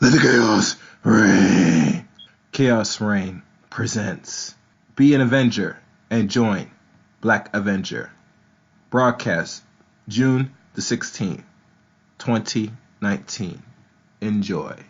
Let the chaos reign. Chaos Reign presents Be an Avenger and join Black Avenger. Broadcast June the 16th, 2019. Enjoy.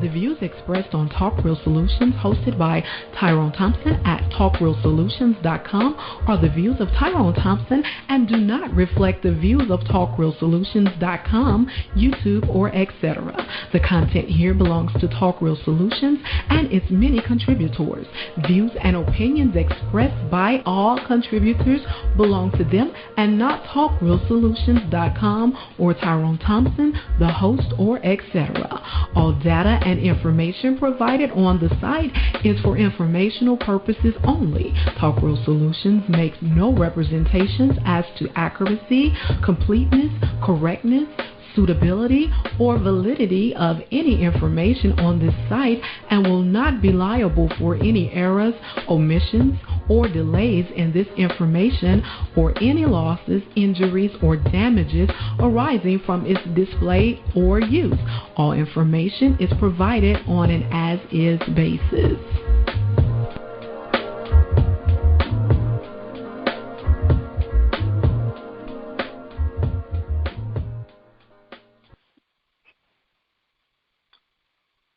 The views expressed on Talk Real Solutions, hosted by Tyrone Thompson at TalkRealSolutions.com, are the views of Tyrone Thompson and do not reflect the views of TalkRealSolutions.com, YouTube, or etc. The content here belongs to Talk Real Solutions and its many contributors. Views and opinions expressed by all contributors belong to them and not TalkRealSolutions.com or Tyrone Thompson, the host, or etc. All data and information provided on the site is for informational purposes only. Talk Real Solutions makes no representations as to accuracy, completeness, correctness, suitability, or validity of any information on this site and will not be liable for any errors, omissions, or delays in this information or any losses, injuries, or damages arising from its display or use. All information is provided on an as-is basis.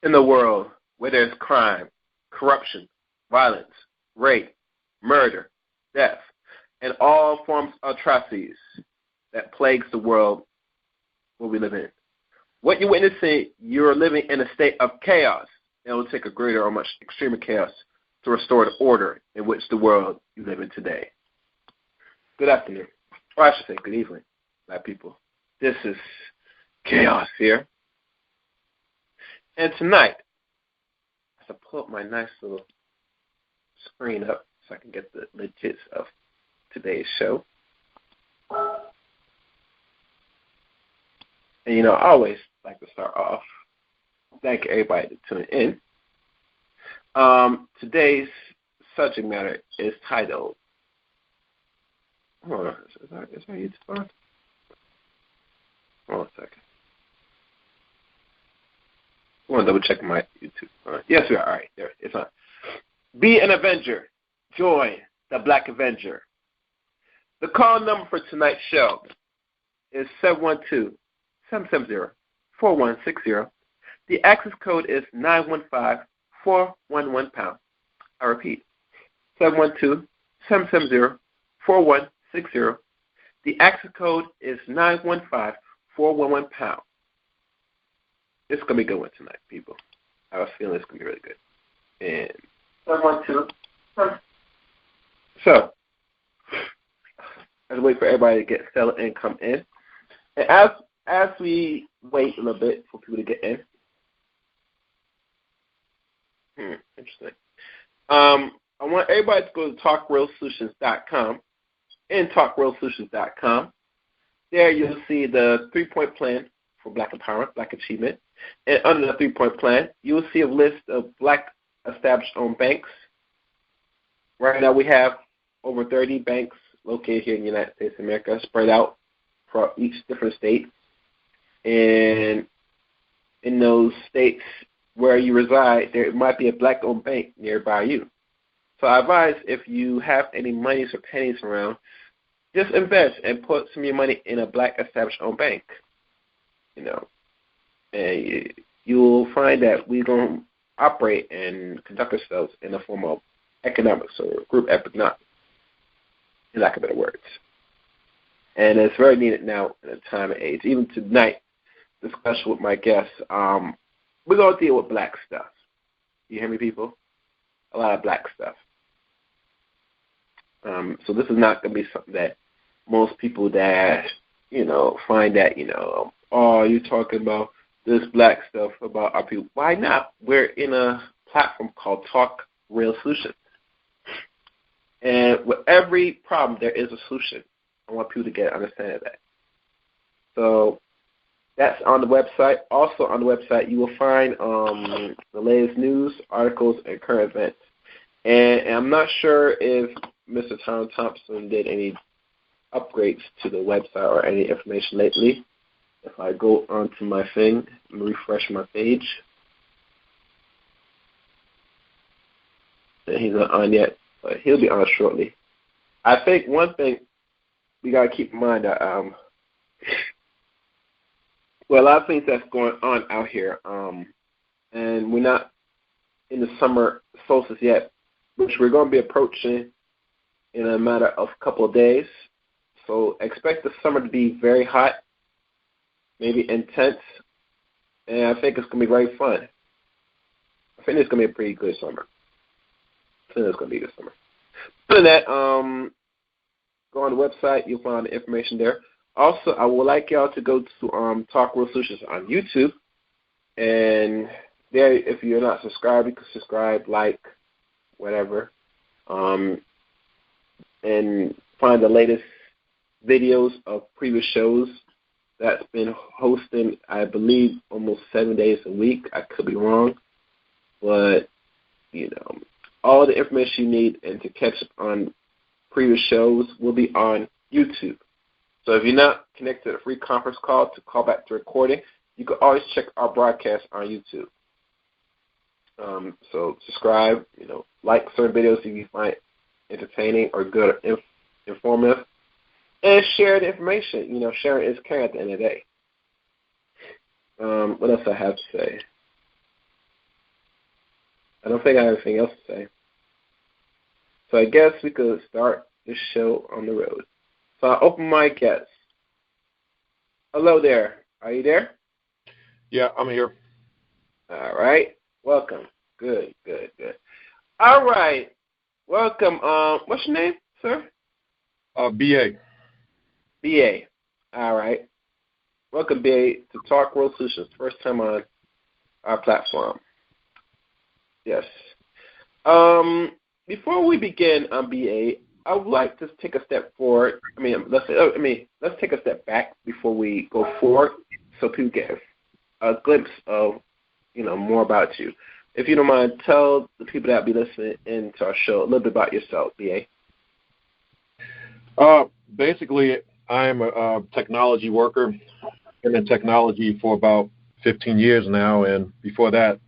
In the world where there's crime, corruption, violence, rape, murder, death, and all forms of atrocities that plagues the world where we live in. What you're witnessing, you're living in a state of chaos. It will take a greater or much extremer chaos to restore the order in which the world you live in today. Good afternoon, or I should say good evening, Black people. This is Chaos here. And tonight, I have to pull up my nice little screen up so I can get the legits of today's show. And, you know, I always like to start off. Thank everybody to tune in. Today's subject matter is titled, hold on, is that YouTube on? Hold on a second. I want to double check my YouTube. Yes, we are. All right, there it's on. Be an Avenger. Join the Black Avenger. The call number for tonight's show is 712-770-4160. The access code is 915-411#. I repeat, 712-770-4160. The access code is 915-411#. It's going to be a good one tonight, people. I have a feeling it's going to be really good. And 712. So, as we wait for everybody to get settled and come in. And as we wait a little bit for people to get in. Interesting. I want everybody to go to TalkRealSolutions.com. In TalkRealSolutions.com. There you'll see the 3-point plan for Black empowerment, Black achievement. And under the 3-point plan, you will see a list of Black established-owned banks. Right now we have over 30 banks located here in the United States of America, spread out for each different state. And in those states where you reside, there might be a Black-owned bank nearby you. So I advise if you have any monies or pennies around, just invest and put some of your money in a Black established-owned bank. And you'll find that we're going to operate and conduct ourselves in the form of economics or group economics, in lack of better words. And it's very needed now in a time and age. Even tonight, discussion with my guests, we're going to deal with Black stuff. You hear me, people? A lot of Black stuff. So this is not going to be something that most people that, find that, oh, you're talking about this Black stuff about our people. Why not? We're in a platform called Talk Real Solutions. And with every problem, there is a solution. I want people to get understanding of that. So that's on the website. Also on the website, you will find the latest news, articles, and current events. And I'm not sure if Mr. Tom Thompson did any upgrades to the website or any information lately. If I go onto my thing and refresh my page, and he's not on yet, but he'll be on shortly. I think one thing we got to keep in mind that, a lot of things that's going on out here, and we're not in the summer solstice yet, which we're going to be approaching in a matter of a couple of days. So expect the summer to be very hot, maybe intense, and I think it's going to be very fun. I think it's going to be a pretty good summer. I think it's going to be a good summer. Other than that, go on the website. You'll find the information there. Also, I would like y'all to go to Talk Real Solutions on YouTube. And there, if you're not subscribed, you can subscribe, like, whatever, and find the latest videos of previous shows that's been hosting, I believe, almost 7 days a week. I could be wrong. But, all the information you need and to catch up on previous shows will be on YouTube. So if you're not connected to a free conference call to call back to recording, you can always check our broadcast on YouTube. So subscribe, like certain videos if you find entertaining or good or informative, and share the information. Sharing is caring at the end of the day. What else I have to say? I don't think I have anything else to say. So I guess we could start this show on the road. So I open my guests. Hello there. Are you there? Yeah, I'm here. All right. Welcome. Good. All right. Welcome. What's your name, sir? BA. BA. All right. Welcome, BA, to Talk World Solutions. First time on our platform. Yes. Before we begin on BA, I would like to take a step forward. Let's take a step back before we go forward, so people get a glimpse of, more about you. If you don't mind, tell the people that will be listening into our show a little bit about yourself, BA. Basically, I'm a technology worker. Been in technology for about 15 years now, and before that,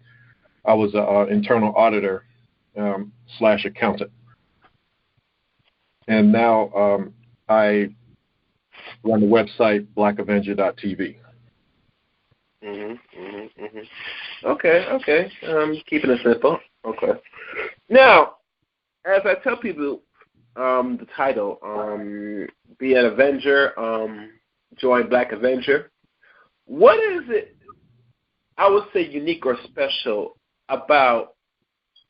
I was an internal auditor / accountant. And now I run the website blackavenger.tv. Okay. Keeping it simple. Okay. Now, as I tell people, the title, be an Avenger, join Black Avenger. What is it, I would say, unique or special about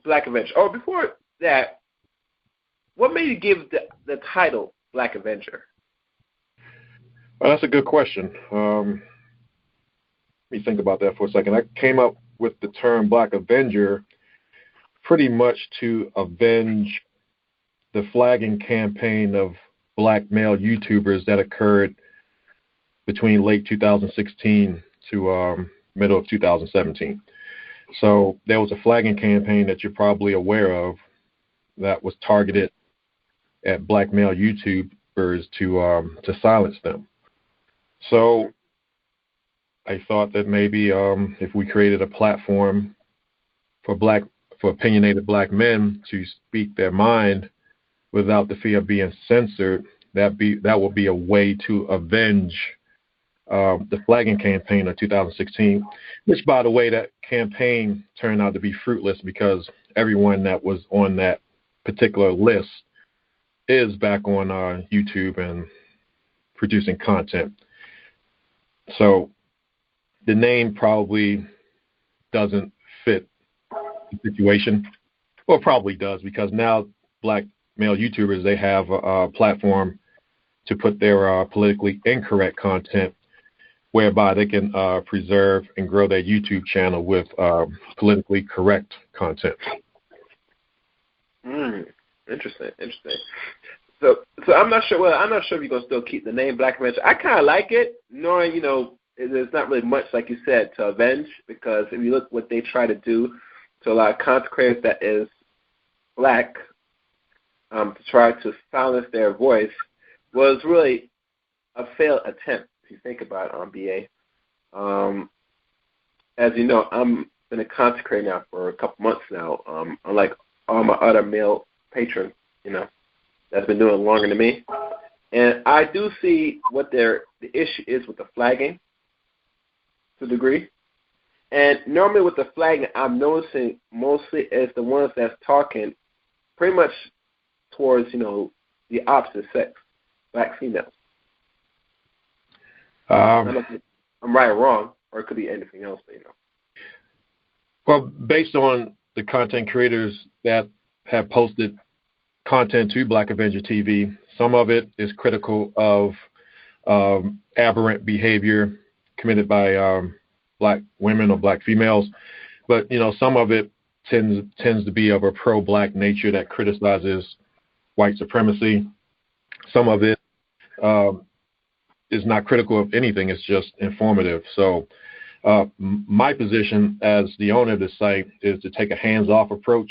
Black Avenger? Or before that, what made you give the title Black Avenger? Well, that's a good question. Let me think about that for a second. I came up with the term Black Avenger pretty much to avenge the flagging campaign of Black male YouTubers that occurred between late 2016, to middle of 2017. So there was a flagging campaign that you're probably aware of that was targeted at black male YouTubers to silence them. So I thought that maybe if we created a platform for opinionated black men to speak their mind without the fear of being censored, that would be a way to avenge the flagging campaign of 2016, which, by the way, that campaign turned out to be fruitless because everyone that was on that particular list is back on YouTube and producing content. So the name probably doesn't fit the situation. Well, it probably does, because now black male YouTubers, they have a platform to put their politically incorrect content, whereby they can preserve and grow their YouTube channel with politically correct content. Interesting. So I'm not sure. Well, I'm not sure if you're gonna still keep the name Black Avenger. I kind of like it, knowing there's not really much, like you said, to avenge, because if you look what they try to do to a lot of content creators that is black, to try to silence their voice, was really a failed attempt. If you think about it, on BA. As you know, I'm been a content creator now for a couple months now. Unlike all my other male patrons, that's been doing longer than me, and I do see what the issue is with the flagging to a degree. And normally with the flagging, I'm noticing mostly is the ones that's talking pretty much towards the opposite sex, black females. I don't know if I'm right or wrong, or it could be anything else, but Well, based on the content creators that have posted content to Black Avenger TV, some of it is critical of aberrant behavior committed by black women or black females, but some of it tends to be of a pro-black nature that criticizes white supremacy. Some of it is not critical of anything; it's just informative. So, my position as the owner of the site is to take a hands-off approach.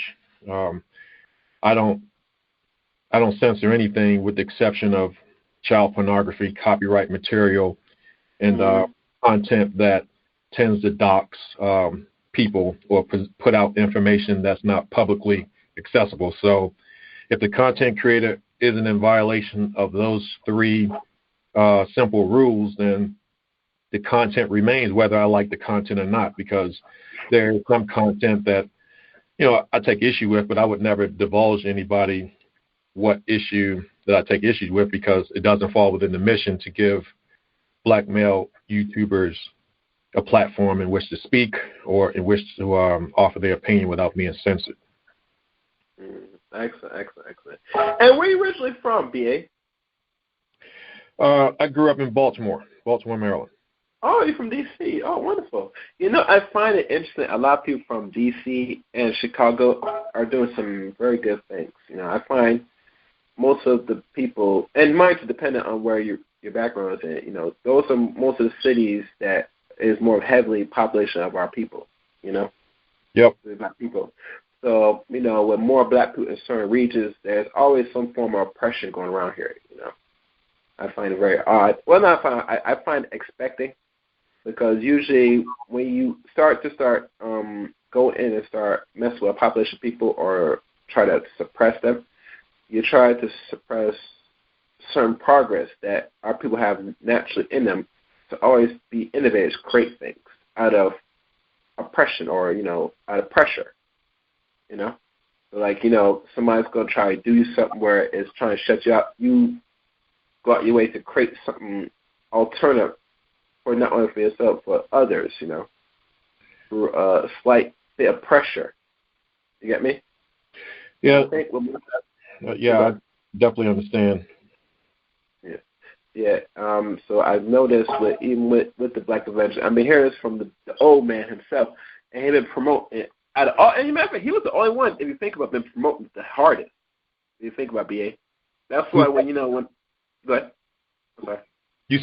I don't censor anything, with the exception of child pornography, copyright material, and content that tends to dox people or put out information that's not publicly accessible. So if the content creator isn't in violation of those three simple rules, then the content remains, whether I like the content or not, because there's some content that I take issue with, but I would never divulge anybody what issue that I take issue with, because it doesn't fall within the mission to give black male YouTubers a platform in which to speak or in which to offer their opinion without being censored. Excellent. And where are you originally from, B.A.? I grew up in Baltimore, Maryland. Oh, you're from D.C. Oh, wonderful. I find it interesting. A lot of people from D.C. and Chicago are doing some very good things. I find most of the people, and mine's dependent on where your background is in, those are most of the cities that is more heavily population of our people, Yep. The black people. So, with more black people in certain regions, there's always some form of oppression going around here, I find it very odd. Well, not find, I find it expecting, because usually when you start go in and start messing with a population of people or try to suppress them, you try to suppress certain progress that our people have naturally in them to always be innovators, create things out of oppression or, out of pressure, So like, somebody's going to try to do something where it's trying to shut you out. You go out your way to create something alternative for not only for yourself, but others, through a slight bit of pressure. You get me? Yeah. I definitely understand. Yeah. So I've noticed with the Black Avenger, hearing this from the old man himself, and he's been promoting it. And you remember, he was the only one, if you think about, been promoting the hardest. If you think about BA, that's why when go ahead. I'm sorry. You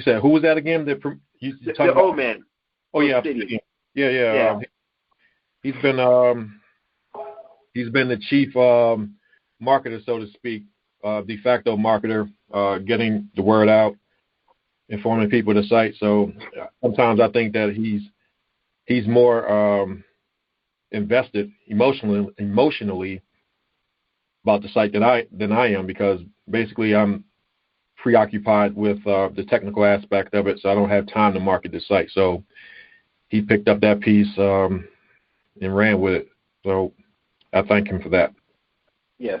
said who was that again? The old man. Oh yeah, City. yeah. He's been the chief marketer, so to speak, de facto marketer, getting the word out, informing people of the site. So sometimes I think that he's more invested emotionally about the site than I am, because basically I'm preoccupied with the technical aspect of it, so I don't have time to market the site. So he picked up that piece and ran with it. So I thank him for that. Yes.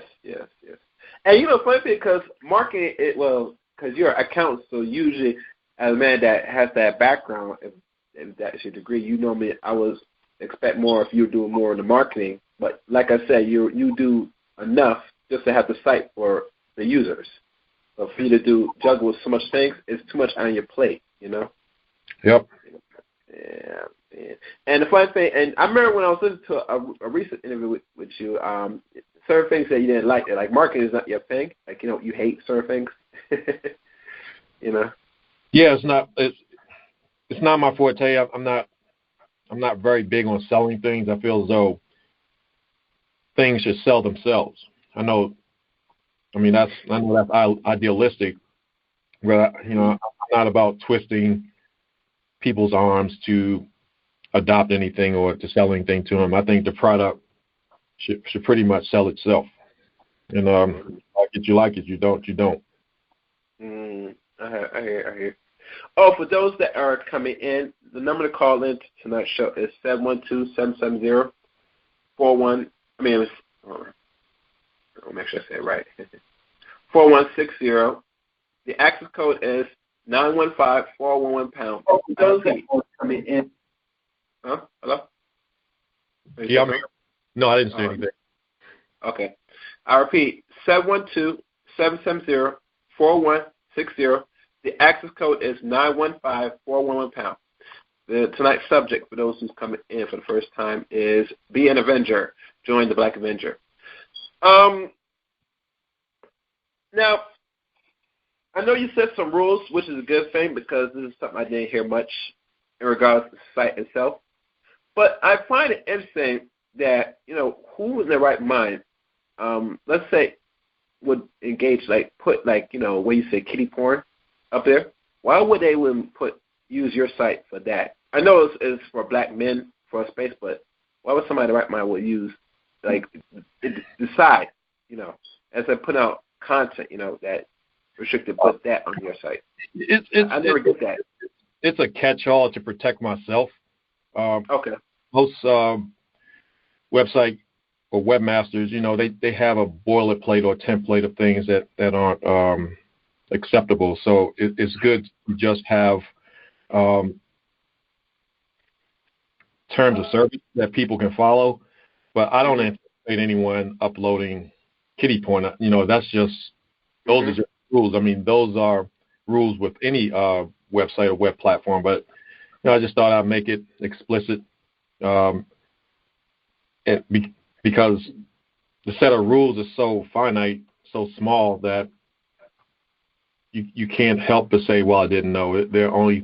And funny thing, because marketing because you're an accountant, so usually as a man that has that background, if that's your degree, I was expect more if you're doing more in the marketing. But like I said, you do enough just to have the site for the users. So for you to juggle with so much things, it's too much on your plate, Yep. Yeah. And the funny thing, and I remember when I was listening to a recent interview with you, certain things that you didn't like marketing is not your thing. Like, you hate certain things. Yeah, it's not my forte. I'm not very big on selling things. I feel as though things should sell themselves. I know that's idealistic, but I'm not about twisting people's arms to adopt anything or to sell anything to them. I think the product should pretty much sell itself. And you like it, you don't. I hear. Oh, for those that are coming in, the number to call in to tonight's show is 712-770-41. I'll make sure I say it right. 4160. The access code is 915-411#. Oh, for those that are coming in. Huh? Hello? Yeah, I'm here. No, I didn't say anything. Okay. I repeat, 712-770-4160. The access code is 915-411#. Tonight's subject, for those who's coming in for the first time, is Be an Avenger. Join the Black Avenger. Now, I know you set some rules, which is a good thing, because this is something I didn't hear much in regards to the site itself. But I find it interesting that, who in their right mind, let's say, would engage, put, where you say kitty porn up there. Why would they use your site for that? I know it's for black men for a space, but why would somebody in their right mind would use, decide, as they put out content, that restricted, put that on your site? I never get that. It's a catch-all to protect myself. Okay. Most website or webmasters, they have a boilerplate or template of things that aren't acceptable. So it's good to just have terms of service that people can follow. But I don't anticipate anyone uploading kiddie porn. That's just those are just rules. Those are rules with any website or web platform. But I just thought I'd make it explicit, because the set of rules is so finite, so small that you can't help but say, well, I didn't know. There are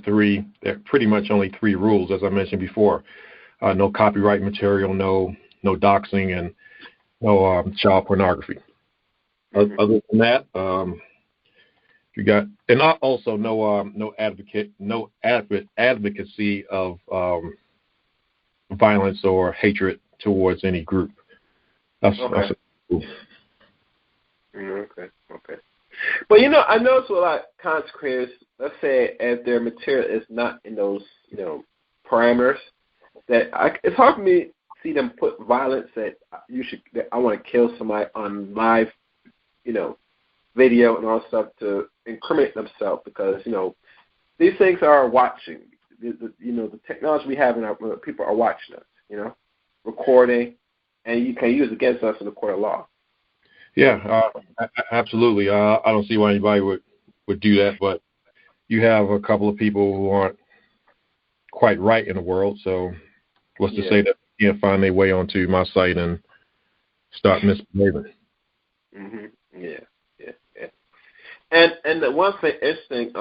pretty much only three rules, as I mentioned before. No copyright material, no doxing, and no child pornography. Other than that, you got, and also no advocacy of violence or hatred towards any group. That's okay. But I notice with a lot of content creators, let's say if their material is not in those parameters, that it's hard for me to see them put violence that I want to kill somebody on live, video and all stuff to incriminate themselves, because these things are watching. The technology we have in our people are watching us, recording, and you can use it against us in the court of law. Yeah, absolutely. I don't see why anybody would do that, but you have a couple of people who aren't quite right in the world, so what's to say that they can't find their way onto my site and start misbehaving? Yeah. And the one thing interesting,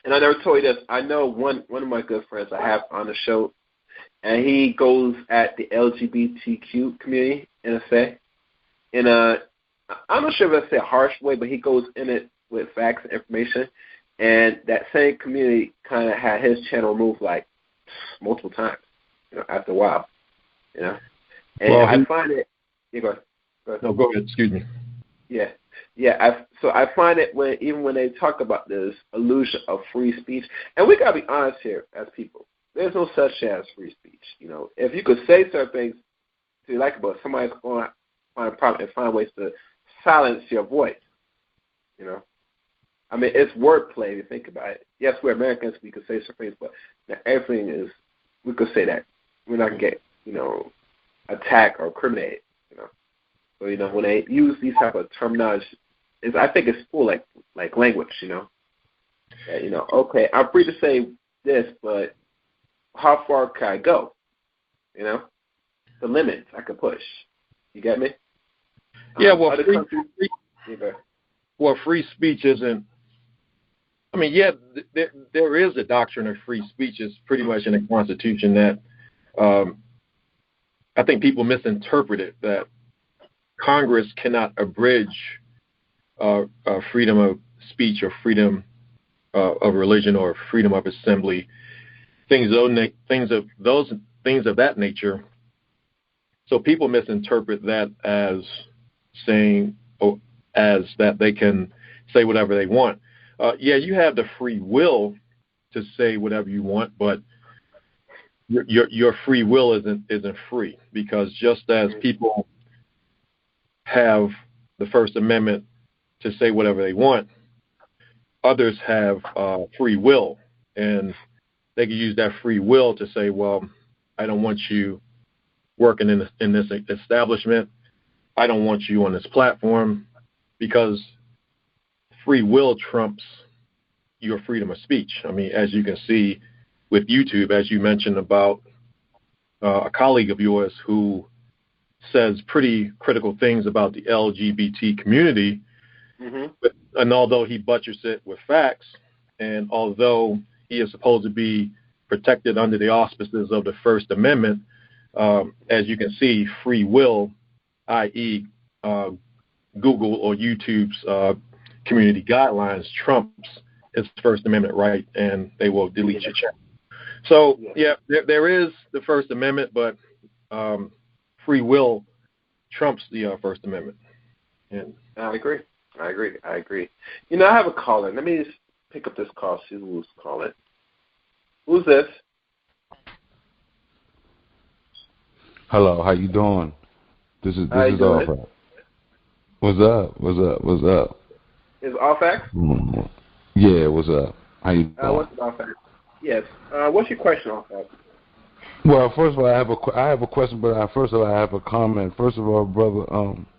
And I never told you this. I know one of my good friends I have on the show, and he goes at the LGBTQ community in a say. I'm not sure if that's a harsh way, but he goes in it with facts and information. And that same community kind of had his channel removed like multiple times, after a while, And I find it. Yeah, go ahead. No, go ahead. Excuse me. Yeah. So I find it even when they talk about this illusion of free speech, and we gotta be honest here as people. There's no such thing as free speech. If you could say certain things to you like about it, somebody's going to find a problem and find ways to silence your voice. I mean, it's wordplay if you think about it. Yes, we're Americans. We could say certain things, but everything is. We could say that we're not gonna get attacked or incriminated. So when they use these type of terminology, I think it's full like language. That, okay, I'm free to say this, but how far can I go? The limits I could push. You get me? Yeah. Free speech isn't. I mean, yeah, there is a doctrine of free speech. It's pretty much in the Constitution that I think people misinterpret it, that Congress cannot abridge freedom of speech or freedom of religion or freedom of assembly, things of that nature. So people misinterpret that as saying, as that they can say whatever they want. Yeah, you have the free will to say whatever you want, but your free will isn't free, because just as people have the First Amendment to say whatever they want, others have free will, and they can use that free will to say, well, I don't want you working in this establishment. I don't want you on this platform, because free will trumps your freedom of speech. I mean, as you can see with YouTube, as you mentioned about a colleague of yours who says pretty critical things about the LGBT community, and although he butchers it with facts, and although he is supposed to be protected under the auspices of the First Amendment, as you can see, free will, i.e., Google or YouTube's community guidelines, trumps his First Amendment right, and they will delete your channel. So, yeah, there is the First Amendment, but free will trumps the First Amendment. And I agree. I have a caller. Let me just pick up this call, see who's calling. Who's this? Hello, how you doing? This is Alpha. What's up? Is Alpha? Yeah, what's up? How you doing? What's Alpha? Yes. What's your question, Alpha? Well, first of all, I have a question, but first of all, I have a comment. First of all, brother,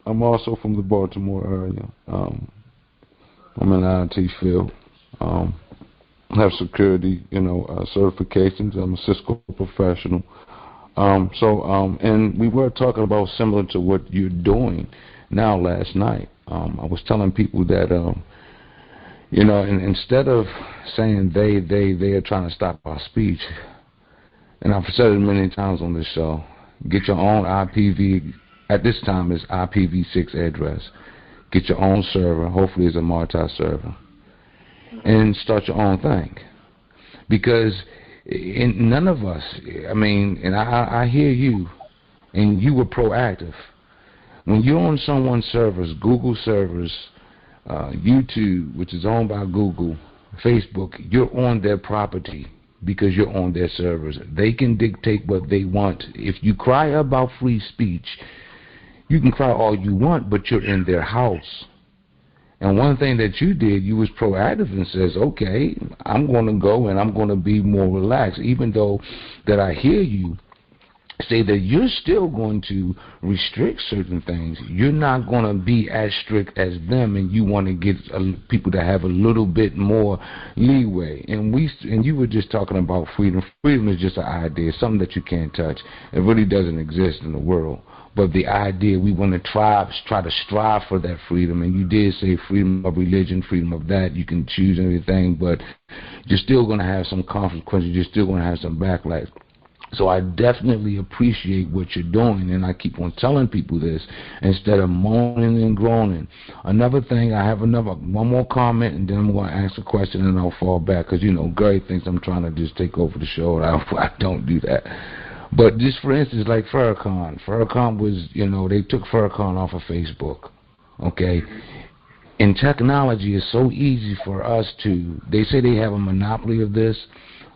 I'm also from the Baltimore area. I'm in the IT field. I have security, certifications. I'm a Cisco professional. And we were talking about similar to what you're doing now last night. I was telling people that, and instead of saying they are trying to stop our speech, and I've said it many times on this show, get your own at this time it's IPv6 address. Get your own server, hopefully it's a multi-server, and start your own thing. Because none of us, and I hear you, and you were proactive. When you're on someone's servers, Google servers, YouTube, which is owned by Google, Facebook, you're on their property because you're on their servers. They can dictate what they want. If you cry about free speech, you can cry all you want, but you're in their house. And one thing that you did, you was proactive and says, okay, I'm going to go and I'm going to be more relaxed, even though that I hear you say that you're still going to restrict certain things. You're not going to be as strict as them, and you want to get people to have a little bit more leeway. And you were just talking about freedom. Freedom is just an idea, something that you can't touch. It really doesn't exist in the world. But the idea, we want to try to strive for that freedom. And you did say freedom of religion, freedom of that. You can choose everything, but you're still going to have some consequences. You're still going to have some backlash. So I definitely appreciate what you're doing, and I keep on telling people this instead of moaning and groaning. Another thing, I have one more comment, and then I'm going to ask a question, and I'll fall back, because, Gary thinks I'm trying to just take over the show, and I don't do that. But just for instance, like Farrakhan. Farrakhan was, they took Farrakhan off of Facebook, okay? And technology is so easy for us they say they have a monopoly of this,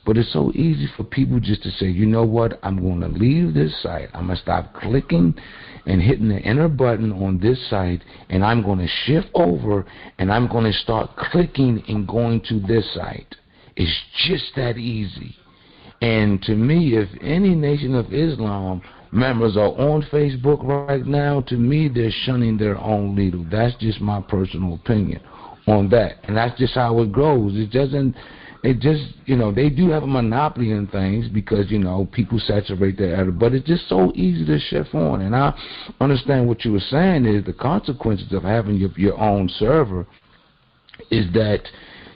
but it's so easy for people just to say, you know what, I'm going to leave this site. I'm going to stop clicking and hitting the enter button on this site, and I'm going to shift over, and I'm going to start clicking and going to this site. It's just that easy. And to me, if any Nation of Islam members are on Facebook right now, to me, they're shunning their own leader. That's just my personal opinion on that. And that's just how it goes. They do have a monopoly in things because, people saturate their edit, but it's just so easy to shift on. And I understand what you were saying is the consequences of having your own server is that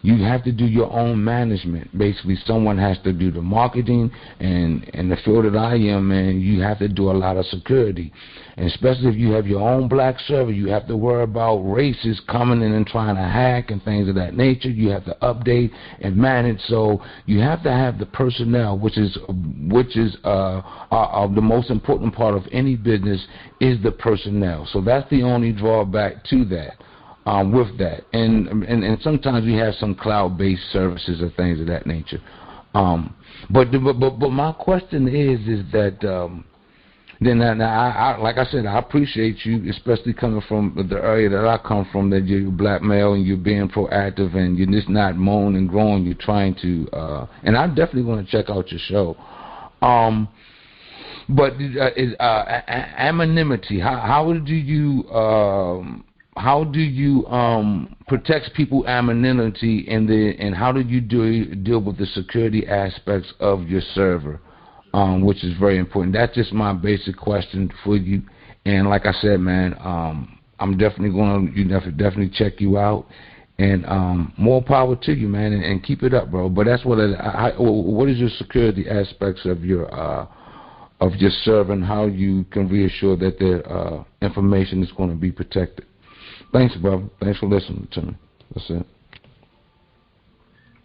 you have to do your own management. Basically, someone has to do the marketing, and in the field that I am in, you have to do a lot of security. And especially if you have your own black server, you have to worry about racists coming in and trying to hack and things of that nature. You have to update and manage. So you have to have the personnel, which is the most important part of any business is the personnel. So that's the only drawback to that. With that, and sometimes we have some cloud-based services or things of that nature. But my question is that like I said, I appreciate you, especially coming from the area that I come from, that you're a black male and you're being proactive and you're just not moaning and groaning. You're trying to, and I definitely want to check out your show. But anonymity, how do you protect people's anonymity, and how do you deal with the security aspects of your server, which is very important? That's just my basic question for you. And like I said, man, I'm definitely going to definitely check you out, and more power to you, man, and keep it up, bro. But that's what is your security aspects of your server, and how you can reassure that the information is going to be protected. Thanks, brother. Thanks for listening to me. That's it.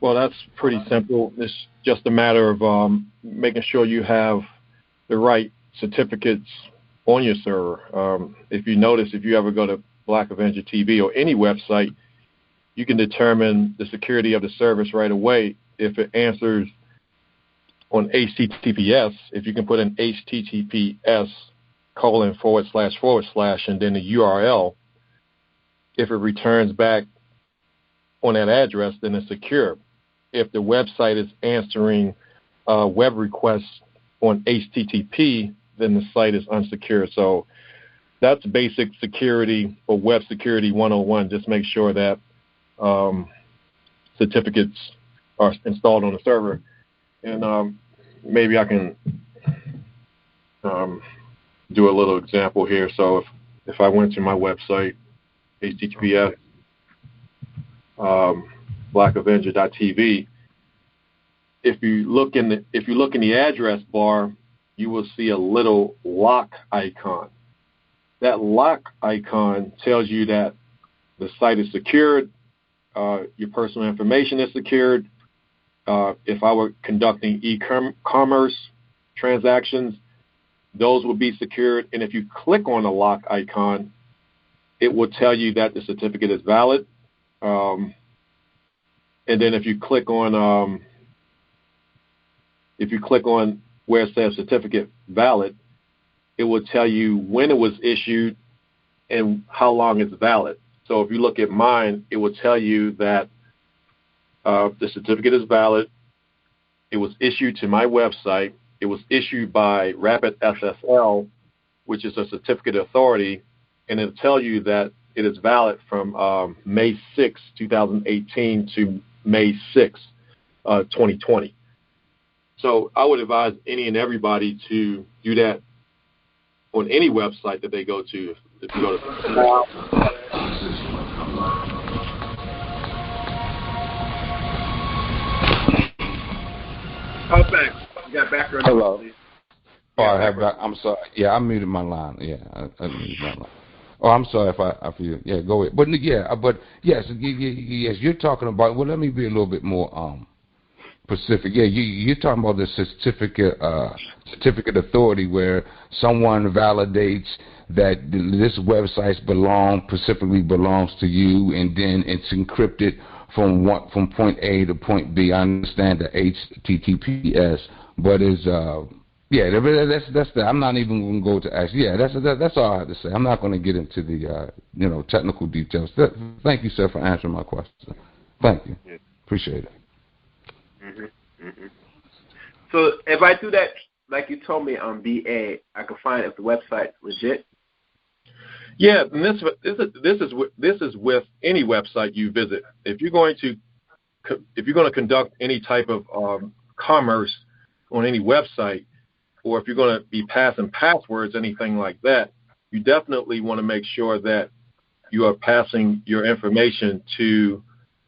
Well, that's pretty simple. It's just a matter of making sure you have the right certificates on your server. If you notice, if you ever go to Black Avenger TV or any website, you can determine the security of the service right away. If it answers on HTTPS, if you can put in HTTPS : / and then the URL, if it returns back on that address, then it's secure. If the website is answering web requests on HTTP, then the site is unsecure. So that's basic security or web security 101. Just make sure that certificates are installed on the server. And maybe I can do a little example here. So if I went to my website, HTTPS blackavenger.tv. If you look in the address bar, you will see a little lock icon. That lock icon tells you that the site is secured, your personal information is secured. If I were conducting e-commerce transactions, those will be secured. And if you click on the lock icon, it will tell you that the certificate is valid. And then if you click on where it says certificate valid, it will tell you when it was issued and how long it's valid. So if you look at mine, it will tell you that the certificate is valid. It was issued to my website. It was issued by Rapid SSL, which is a certificate authority, and it'll tell you that it is valid from May 6, 2018 to May 6, 2020. So I would advise any and everybody to do that on any website that they go to. If you go to Call back. You got background. Hello. Oh, I have back. I'm sorry. Yeah, I muted my line. Yeah, I muted my line. Oh, I'm sorry if I feel. Yeah, go ahead. But yes, yes, you're talking about. Well, let me be a little bit more specific. Yeah, you're talking about the certificate authority where someone validates that this website specifically belongs to you, and then it's encrypted from point A to point B. I understand the HTTPS, but it's yeah, that's the. I'm not even going to go to ask. Yeah, that's all I have to say. I'm not going to get into the technical details. Thank you, sir, for answering my question. Thank you. Yeah. Appreciate it. Mm-hmm. Mm-hmm. So if I do that, like you told me on BA, I can find if the website's legit. Yeah, and this is with any website you visit. If you're going to conduct any type of commerce on any website, or if you're going to be passing passwords, anything like that, you definitely want to make sure that you are passing your information to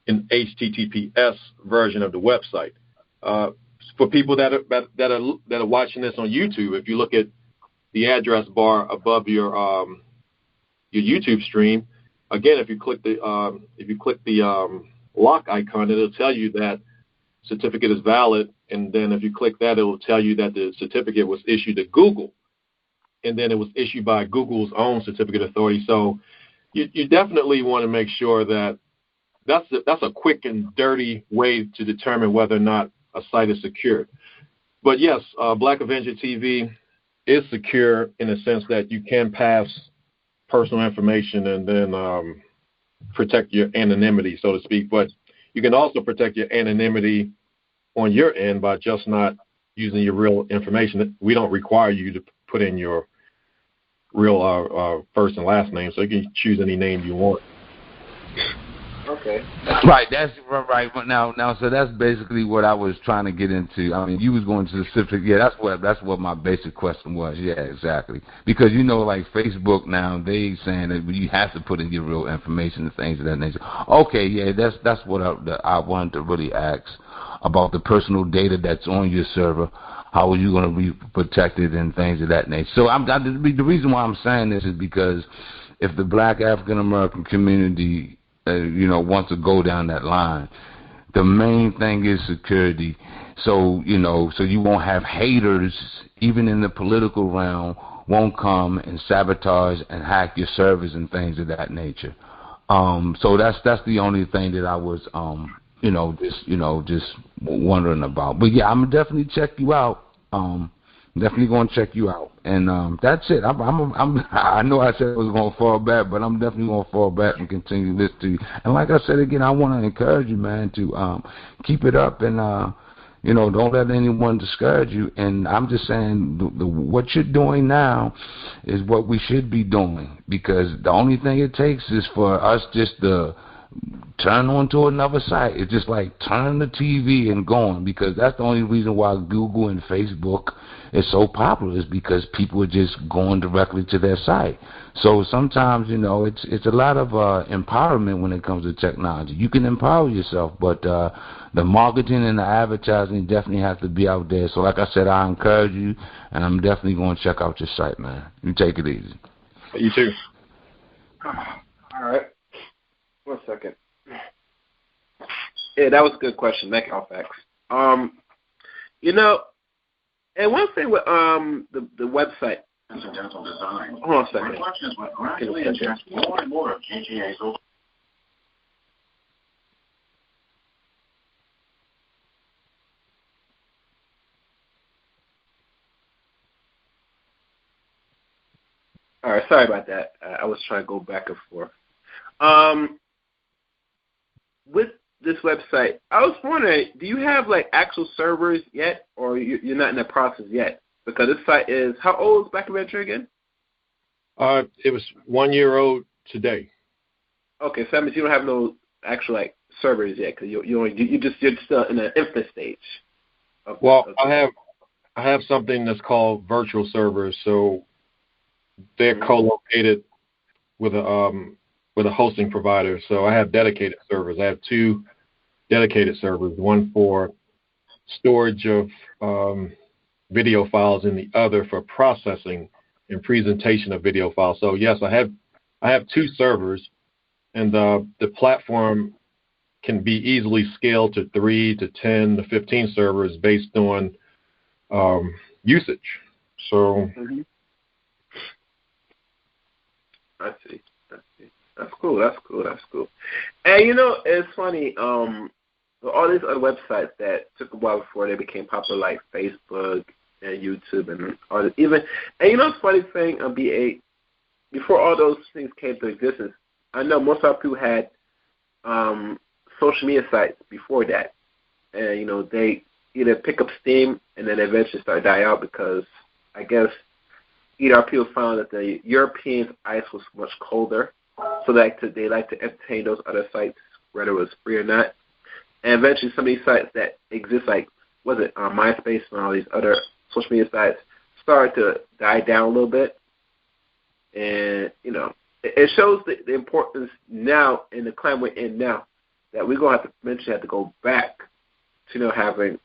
an HTTPS version of the website. For people that are watching this on YouTube, if you look at the address bar above your YouTube stream, again, if you click the lock icon, it'll tell you that certificate is valid, and then if you click that, it will tell you that the certificate was issued to Google, and then it was issued by Google's own certificate authority. So you definitely want to make sure that that's a quick and dirty way to determine whether or not a site is secured. But yes, Black Avenger TV is secure in the sense that you can pass personal information and then protect your anonymity, so to speak. But you can also protect your anonymity on your end by just not using your real information. We don't require you to put in your real first and last name, so you can choose any name you want. Okay. Right, that's right. Now, so that's basically what I was trying to get into. I mean, you was going to specific. Yeah, that's what my basic question was. Yeah, exactly. Because like Facebook now, they saying that you have to put in your real information and things of that nature. Okay, yeah, that's what I wanted to really ask about the personal data that's on your server. How are you going to be protected and things of that nature? So the reason why I'm saying this is because if the Black African American community wants to go down that line, the main thing is security. So you won't have haters, even in the political realm, won't come and sabotage and hack your servers and things of that nature. So that's the only thing that I was just wondering about. But yeah, I'm definitely check you out. Definitely going to check you out, and that's it. I know I said I was going to fall back, but I'm definitely going to fall back and continue to listen to you. And like I said again, I want to encourage you, man, to keep it up and don't let anyone discourage you. And I'm just saying, what you're doing now is what we should be doing, because the only thing it takes is for us just to turn on to another site. It's just like turn the TV and going, because that's the only reason why Google and Facebook is so popular, is because people are just going directly to their site. So sometimes, it's a lot of empowerment when it comes to technology. You can empower yourself, but the marketing and the advertising definitely have to be out there. So like I said, I encourage you, and I'm definitely going to check out your site, man. You take it easy. You too. All right. 1 second. Yeah, that was a good question. Thank you, Alfax. And one thing with the website. Incidental design. Hold on a second. Reflections with rapidly ingest more and more of GTA's. All right, sorry about that. I was trying to go back and forth. With this website, I was wondering, do you have actual servers yet, or you're not in the process yet? Because this site is, how old is Black Avenger again? It was 1 year old today. Okay, so that means you don't have no actual servers yet, because you're still in the infant stage. I have something that's called virtual servers. So they're co-located with a hosting provider. So I have dedicated servers. I have 2 dedicated servers, one for storage of video files and the other for processing and presentation of video files. So yes, I have 2 servers, and the platform can be easily scaled to 3 to 10 to 15 servers based on usage. So I see. That's cool. And it's funny. All these other websites that took a while before they became popular, like Facebook and YouTube, and the funny thing, BA, before all those things came to existence, I know most of our people had social media sites before that, and they either pick up steam and then eventually start to die out because I guess either our people found that the Europeans' ice was much colder, so they like to entertain those other sites, whether it was free or not. And eventually some of these sites that exist, like, MySpace and all these other social media sites, started to die down a little bit. And, it shows the importance now in the climate we're in now that we're going to eventually have to go back to, having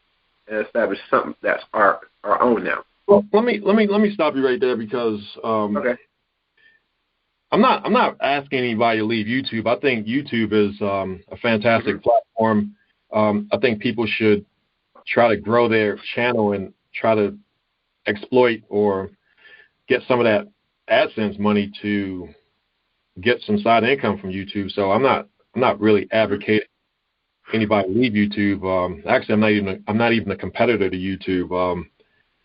and establish something that's our own now. Well, let me stop you right there because okay. I'm not asking anybody to leave YouTube. I think YouTube is a fantastic platform. I think people should try to grow their channel and try to exploit or get some of that AdSense money to get some side income from YouTube. So I'm not really advocating anybody leave YouTube. Actually, I'm not even a competitor to YouTube.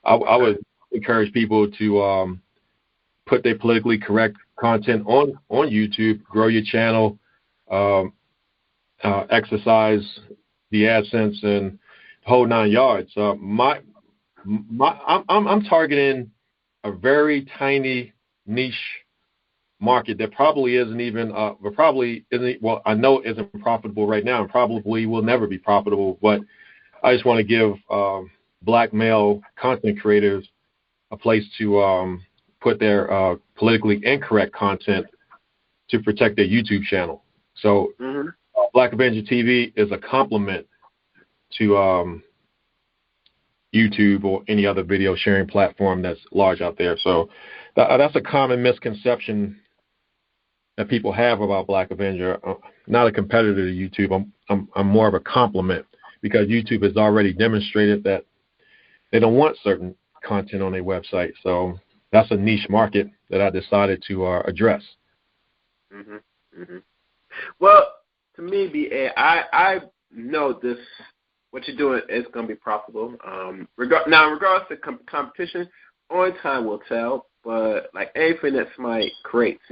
I would encourage people to put their politically correct content on YouTube, grow your channel, exercise the AdSense and the whole 9 yards. I'm targeting a very tiny niche market that probably isn't even I know it isn't profitable right now and probably will never be profitable, but I just want to give black male content creators a place to put their politically incorrect content to protect their YouTube channel. So Black Avenger TV is a complement to YouTube or any other video sharing platform that's large out there. So that's a common misconception that people have about Black Avenger. I'm not a competitor to YouTube. I'm more of a complement because YouTube has already demonstrated that they don't want certain content on their website. So that's a niche market that I decided to address. Well, to me, BA, I know this. What you're doing is going to be profitable. Now, in regards to competition, only time will tell. But like anything that somebody creates,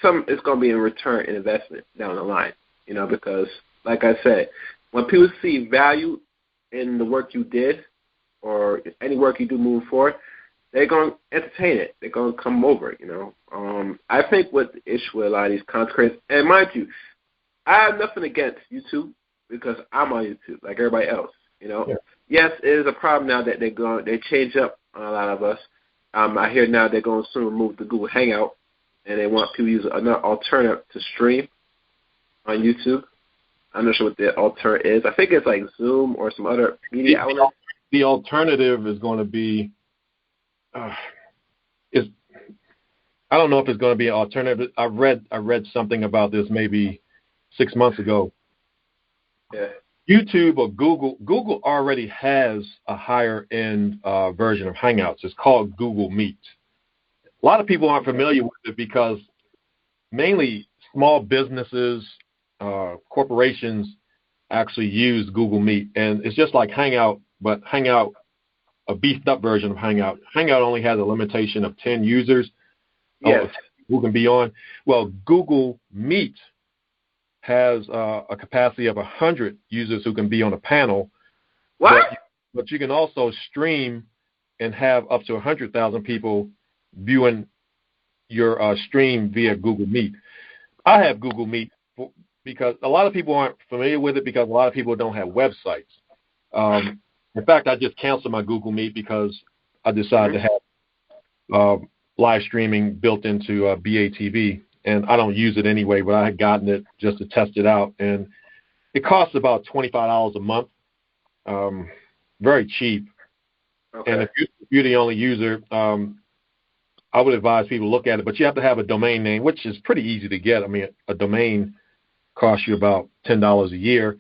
some is going to be in return in investment down the line. Because like I said, when people see value in the work you did or any work you do moving forward, they're going to entertain it. They're going to come over. I think what the issue with a lot of these content creators, and mind you, I have nothing against YouTube because I'm on YouTube like everybody else. Yeah. Yes, it is a problem now that they change up on a lot of us. I hear now they're going to soon move to Google Hangout, and they want people to use another alternative to stream on YouTube. I'm not sure what the alternative is. I think it's like Zoom or some other media outlet. The alternative is going to be, I don't know if it's going to be an alternative. I read something about this maybe 6 months ago. Yeah. YouTube or Google already has a higher end version of Hangouts. It's called Google Meet. A lot of people aren't familiar with it because mainly small businesses, corporations actually use Google Meet. And it's just like Hangout, but Hangout, a beefed up version of Hangout. Hangout only has a limitation of 10 users who can be on. Well, Google Meet has a capacity of 100 users who can be on a panel. What? But you can also stream and have up to 100,000 people viewing your stream via Google Meet. I have Google Meet because a lot of people aren't familiar with it because a lot of people don't have websites. In fact, I just canceled my Google Meet because I decided to have live streaming built into BATV, and I don't use it anyway, but I had gotten it just to test it out, and it costs about $25 a month, very cheap. Okay. And if you're the only user, I would advise people to look at it, but you have to have a domain name, which is pretty easy to get. I mean, a domain costs you about $10 a year.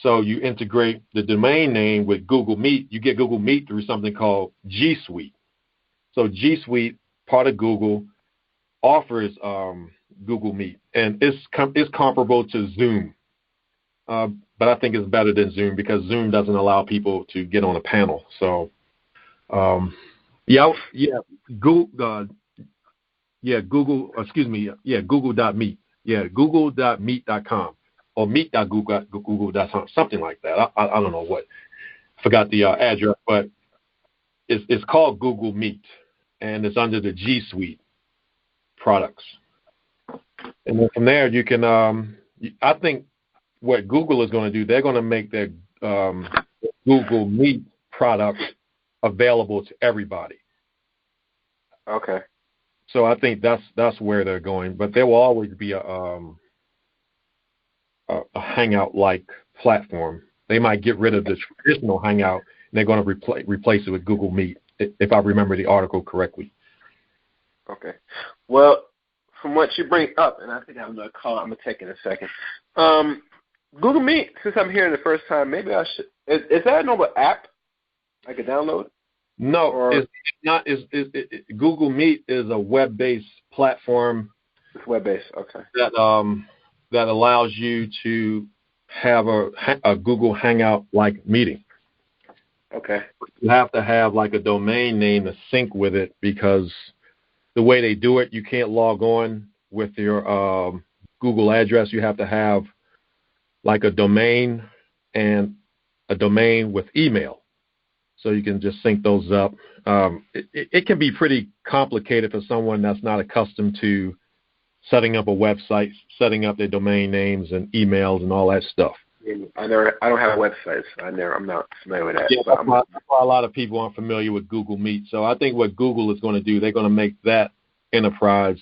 So you integrate the domain name with Google Meet. You get Google Meet through something called G Suite. So G Suite, part of Google, offers Google Meet, and it's comparable to Zoom. But I think it's better than Zoom because Zoom doesn't allow people to get on a panel. So, Google.meet. Yeah, google.meet.com or meet.google.com, something like that. I don't know what. I forgot the address, but it's called Google Meet, and it's under the G Suite products. And then from there, you can. I think what Google is going to do, they're going to make their Google Meet product available to everybody. Okay. So I think that's where they're going, but there will always be a Hangout-like platform. They might get rid of the traditional Hangout, and they're going to replace it with Google Meet, if I remember the article correctly. Okay. Well, from what you bring up, and I think I'm going to call. I'm going to take in a second. Google Meet, since I'm hearing the first time, maybe I should. Is that a normal app I could download? No, it's not. Google Meet is a web-based platform. It's web-based, okay. That allows you to have a Google Hangout-like meeting. Okay. You have to have like a domain name to sync with it because the way they do it, you can't log on with your Google address. You have to have like a domain and a domain with email. So you can just sync those up. It can be pretty complicated for someone that's not accustomed to setting up a website, setting up their domain names and emails and all that stuff. I don't have a website. So I'm not familiar with that. Yeah, that's why a lot of people aren't familiar with Google Meet. So I think what Google is going to do, they're going to make that enterprise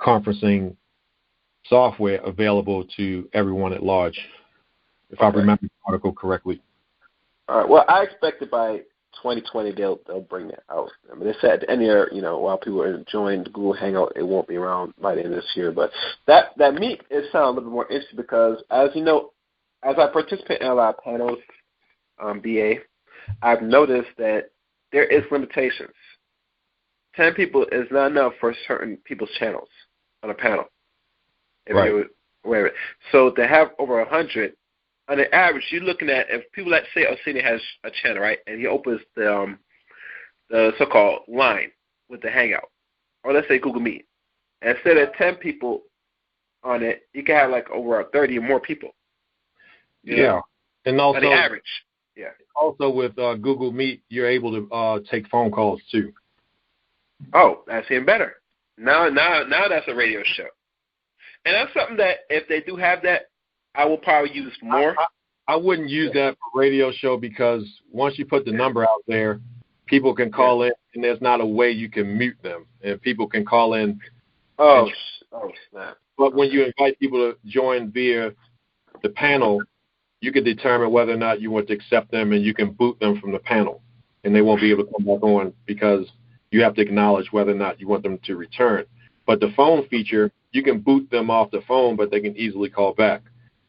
conferencing software available to everyone at large, if I remember the article correctly. All right. Well, I expect that by 2020 they'll bring that out. I mean, they said at the end of the year, while people are enjoying the Google Hangout, it won't be around by the end of this year. But that Meet, it sounds a little bit more interesting because, as you know, as I participate in a lot of panels, BA, I've noticed that there is limitations. 10 people is not enough for certain people's channels on a panel. Right. So to have over 100. On the average, you're looking at, if people, let's say Orsini has a channel, right, and he opens the so-called line with the Hangout, or let's say Google Meet. And instead of 10 people on it, you can have like over 30 or more people. Yeah. And also, on the average. Yeah. Also with Google Meet, you're able to take phone calls too. Oh, that's even better. Now that's a radio show. And that's something that if they do have that, I will probably use more. I wouldn't use that for radio show because once you put the number out there, people can call in, and there's not a way you can mute them. And people can call in. Oh, snap. But when you invite people to join via the panel, you can determine whether or not you want to accept them, and you can boot them from the panel. And they won't be able to come back on because you have to acknowledge whether or not you want them to return. But the phone feature, you can boot them off the phone, but they can easily call back.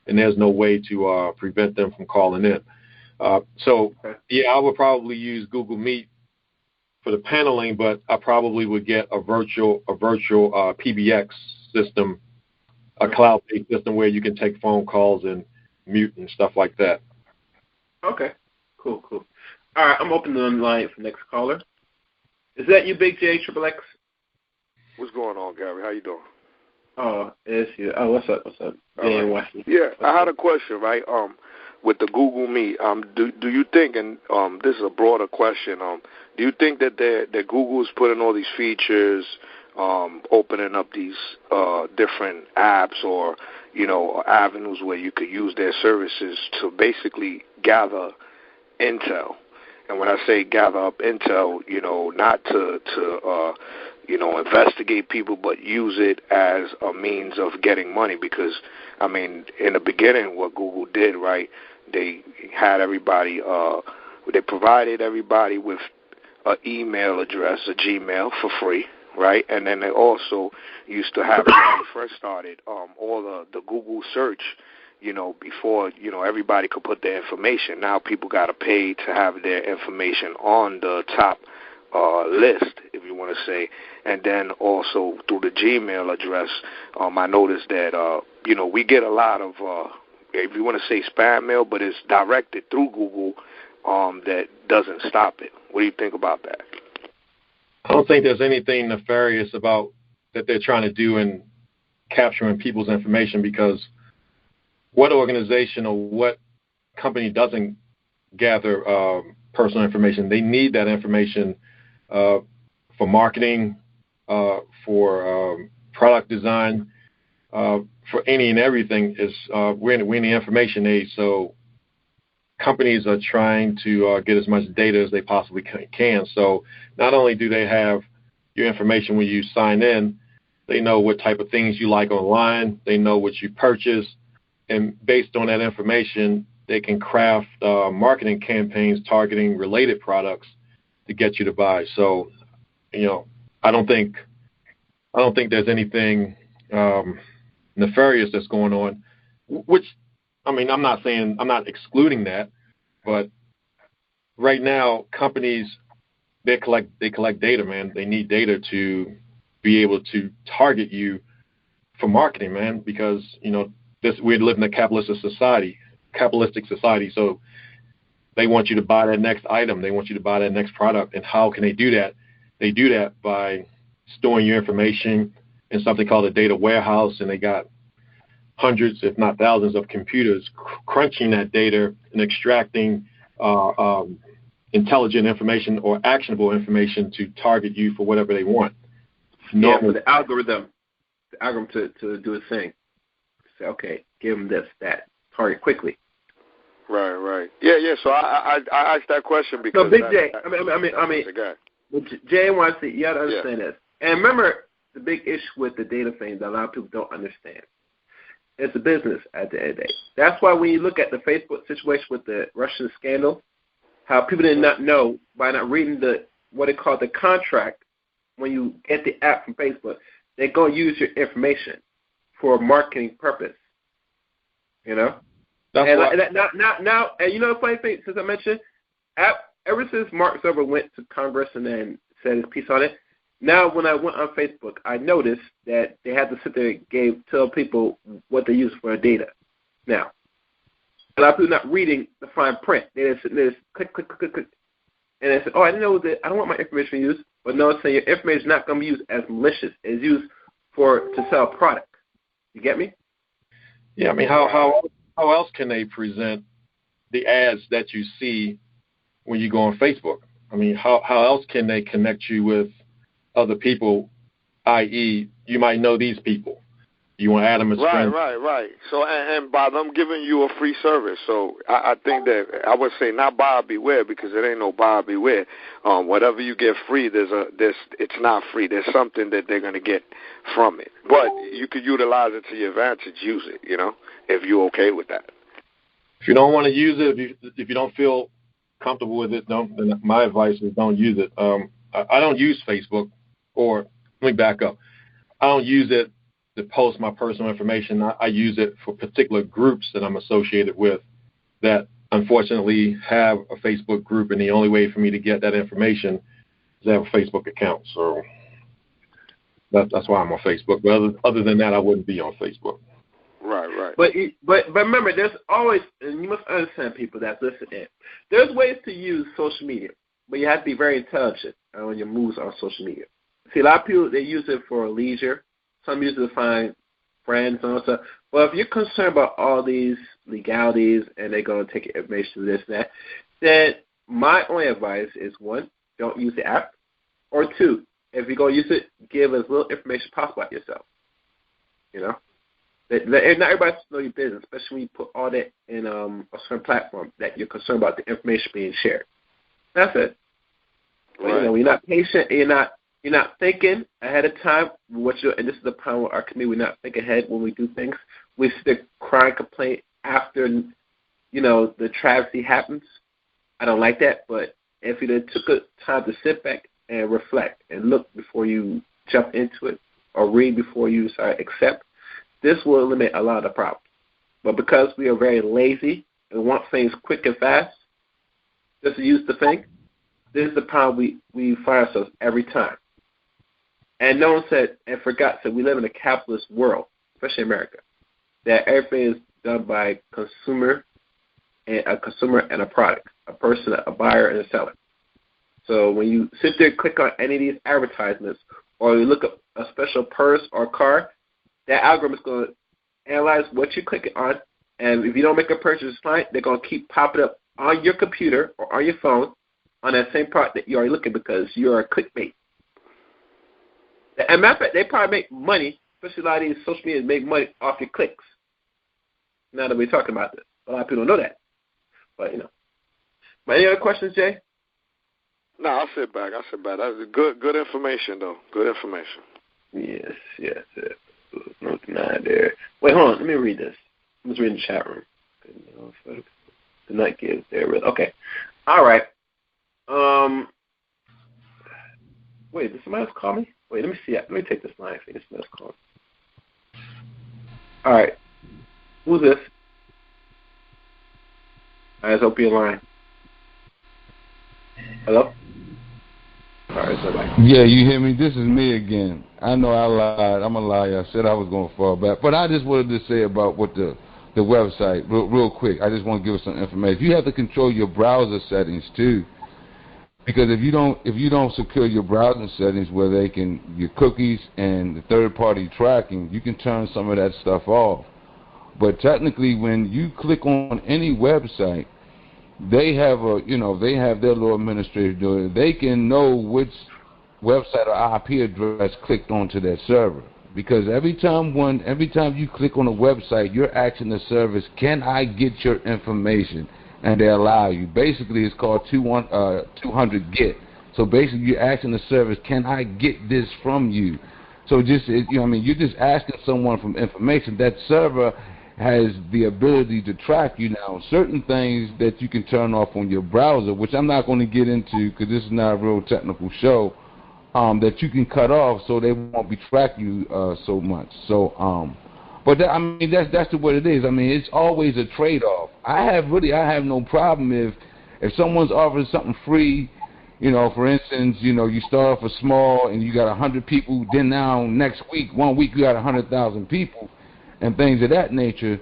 And there's no way to prevent them from calling in. I would probably use Google Meet for the paneling, but I probably would get a virtual PBX system, a cloud-based system where you can take phone calls and mute and stuff like that. Okay, cool. All right, I'm opening the line for the next caller. Is that you, Big J, Triple X? What's going on, Gary? How you doing? Oh, it's you. Oh, what's up? Yeah, I had a question, right? With the Google Meet, do you think, and this is a broader question, do you think that Google is putting all these features, opening up these different apps or avenues where you could use their services to basically gather intel? And when I say gather up intel, not to investigate people, but use it as a means of getting money. Because, I mean, in the beginning, what Google did, right, they had everybody, they provided everybody with an email address, a Gmail, for free, right? And then they also used to have, when they first started, all the Google search, before, everybody could put their information. Now people got to pay to have their information on the top list, if you want to say. And then also through the Gmail address, I noticed that, we get a lot of, if you want to say spam mail, but it's directed through Google that doesn't stop it. What do you think about that? I don't think there's anything nefarious about that they're trying to do in capturing people's information, because what organization or what company doesn't gather personal information? They need that information for marketing, for product design, for any and everything. We're in the information age, so companies are trying to get as much data as they possibly can. So not only do they have your information when you sign in, they know what type of things you like online, they know what you purchase, and based on that information, they can craft marketing campaigns targeting related products to get you to buy. So, I don't think there's anything nefarious that's going on, which, I'm not excluding that, but right now companies, they collect data, man. They need data to be able to target you for marketing, man, because we live in a capitalistic society. So they want you to buy that next item. They want you to buy that next product. And how can they do that? They do that by storing your information in something called a data warehouse, and they got hundreds, if not thousands, of computers crunching that data and extracting intelligent information or actionable information to target you for whatever they want. For the algorithm to do its thing. Say, okay, give them that target quickly. Right. Yeah. So I asked that question because Big J. Jay wants to. You got to understand this. And remember, the big issue with the data thing that a lot of people don't understand. It's a business at the end of the day. That's why when you look at the Facebook situation with the Russian scandal, how people did not know by not reading what they call the contract. When you get the app from Facebook, they're going to use your information for a marketing purpose. That's now, and you know the funny thing, since I mentioned, ever since Mark Zuckerberg went to Congress and then said his piece on it, now when I went on Facebook, I noticed that they had to sit there and tell people what they use for their data. Now, a lot of people not reading the fine print. They just sit there, click, and they said, I didn't know that. I don't want my information used. But no, it's saying your information is not going to be used as malicious. It's used to sell a product. You get me? Yeah, how else can they present the ads that you see when you go on Facebook? How else can they connect you with other people, i.e., you might know these people. You want to add them as friends. Right. So, and by them giving you a free service, so I think that I would say not buyer beware, because it ain't no buyer beware. Whatever you get free, it's not free. There's something that they're going to get from it. But you could utilize it to your advantage. Use it, if you're okay with that. If you don't want to use it, if you don't feel comfortable with it, then my advice is don't use it. I don't use Facebook, or let me back up. I don't use it to post my personal information. I use it for particular groups that I'm associated with that unfortunately have a Facebook group, and the only way for me to get that information is to have a Facebook account. So that's why I'm on Facebook. But other than that, I wouldn't be on Facebook. Right. But remember, there's always, and you must understand, people that listen in, there's ways to use social media, but you have to be very intelligent on your moves on social media. See, a lot of people, they use it for leisure. Some use it to find friends and all that stuff. Well, if you're concerned about all these legalities and they're going to take your information to this and that, then my only advice is, one, don't use the app. Or two, if you're going to use it, give as little information possible about yourself. Not everybody has to know your business, especially when you put all that in a certain platform that you're concerned about the information being shared. That's it. Right. You're not patient, and you're not, you're not thinking ahead of time what you're, and this is the problem with our community. We're not thinking ahead when we do things. We stick cry and complain after, the travesty happens. I don't like that, but if you took a time to sit back and reflect and look before you jump into it or read before you accept, this will eliminate a lot of the problems. But because we are very lazy and want things quick and fast, just to use the thing, this is the problem we find ourselves every time. And no one said and forgot that we live in a capitalist world, especially America, that everything is done by a consumer and a product, a person, a buyer, and a seller. So when you sit there and click on any of these advertisements or you look up a special purse or car, that algorithm is going to analyze what you're clicking on, and if you don't make a purchase tonight, they're going to keep popping up on your computer or on your phone on that same product that you're already looking because you're a clickbait. And matter of fact, they probably make money, especially a lot of these social media make money off your clicks. Now that we're talking about this. A lot of people don't know that. But, But any other questions, Jay? No, I'll sit back. That's good information, though. Good information. Yes. No deny there. Wait, hold on. Let me read this. I'm just reading the chat room. Do not give there. Okay. All right. Wait, did somebody else call me? Wait, let me see. Let me take this line. I think somebody else called. All right. Who's this? Let's open your line. Hello? All right, somebody. Yeah, you hear me? This is me again. I know I lied. I'm a liar. I said I was going to fall back. But I just wanted to say about what the website, real quick. I just want to give us some information. You have to control your browser settings, too. Because if you don't secure your browser settings where they can, your cookies and the third-party tracking, you can turn some of that stuff off. But technically, when you click on any website, they have they have their little administrator doing it. They can know which website or IP address clicked onto that server. Because every time you click on a website, you're asking the service, can I get your information? And they allow you. Basically, it's called 200 get. So basically, you're asking the service, can I get this from you? So you're just asking someone for information. That server has the ability to track you now. Certain things that you can turn off on your browser, which I'm not going to get into because this is not a real technical show, that you can cut off so they won't be tracking you so much. So, but that's what it is. I mean, it's always a trade-off. I have no problem if someone's offering something free. For instance, you start off small and you got 100 people. Then now next week, 1 week, you got 100,000 people. And things of that nature,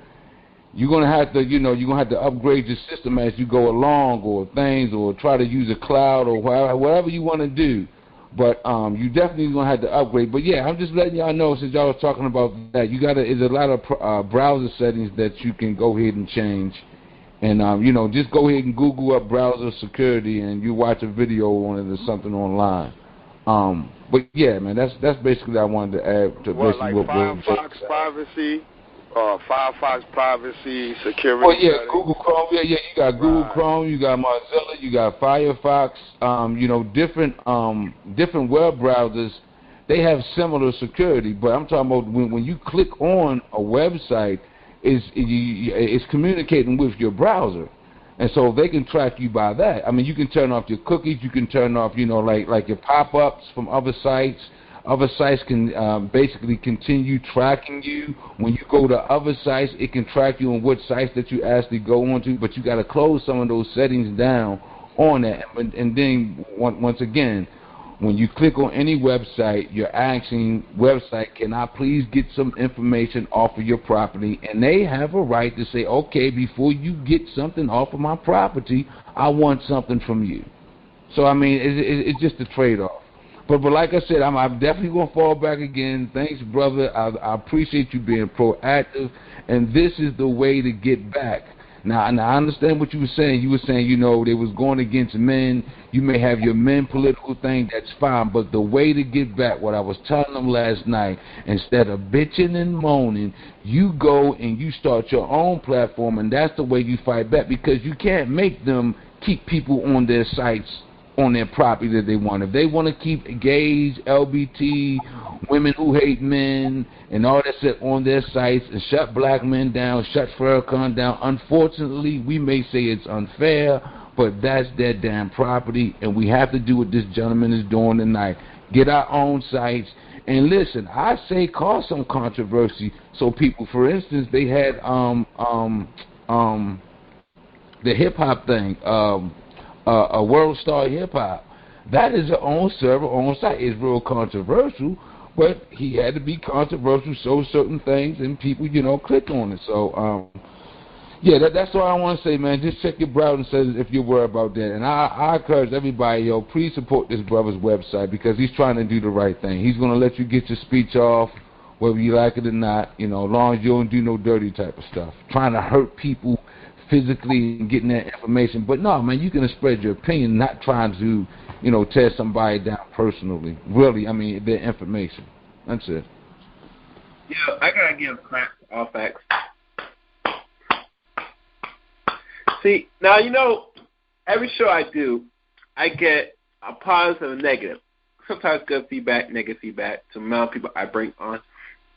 you're gonna have to upgrade your system as you go along, or try to use a cloud or whatever you want to do. But you definitely gonna have to upgrade. But yeah, I'm just letting y'all know since y'all was talking about that, there's a lot of browser settings that you can go ahead and change. And just go ahead and Google up browser security, and you watch a video on it or something online. But yeah, man, that's basically what I wanted to add to basically what Firefox privacy, Firefox privacy, security. Well, yeah, Google Chrome. Yeah, you got Google Chrome, you got Mozilla, you got Firefox. Different web browsers, they have similar security. But I'm talking about when you click on a website, it's communicating with your browser. And so they can track you by that. I mean, you can turn off your cookies. You can turn off, like your pop-ups from other sites. Other sites can basically continue tracking you. When you go to other sites, it can track you on what sites that you actually go onto. But you got to close some of those settings down on that. And then, once again, when you click on any website, you're asking website, can I please get some information off of your property? And they have a right to say, okay, before you get something off of my property, I want something from you. So, I mean, it's just a trade-off. But like I said, I'm definitely going to fall back again. Thanks, brother. I appreciate you being proactive. And this is the way to get back. Now, I understand what you were saying. You were saying, they was going against men. You may have your men political thing. That's fine. But the way to get back, what I was telling them last night, instead of bitching and moaning, you go and you start your own platform, and that's the way you fight back, because you can't make them keep people on their sites on their property that they want. If they want to keep gays, LBT, women who hate men, and all that shit on their sites, and shut black men down, shut Farrakhan down, unfortunately, we may say it's unfair, but that's their damn property, and we have to do what this gentleman is doing tonight. Get our own sites. And listen, I say cause some controversy so people, for instance, they had the hip hop thing, a World Star Hip Hop. That is their own server, own site. It's real controversial, but he had to be controversial, so certain things, and people, click on it. So, yeah, that's all I want to say, man. Just check your browser and say if you're worried about that. And I encourage everybody, please support this brother's website because he's trying to do the right thing. He's going to let you get your speech off, whether you like it or not, as long as you don't do no dirty type of stuff. Trying to hurt people physically and getting that information. But no, man, you can spread your opinion, not trying to, tear somebody down personally. Really, their information. That's it. Yeah, I gotta give crap to all facts. See, now every show I do, I get a positive and negative. Sometimes good feedback, negative feedback to the amount of people I bring on.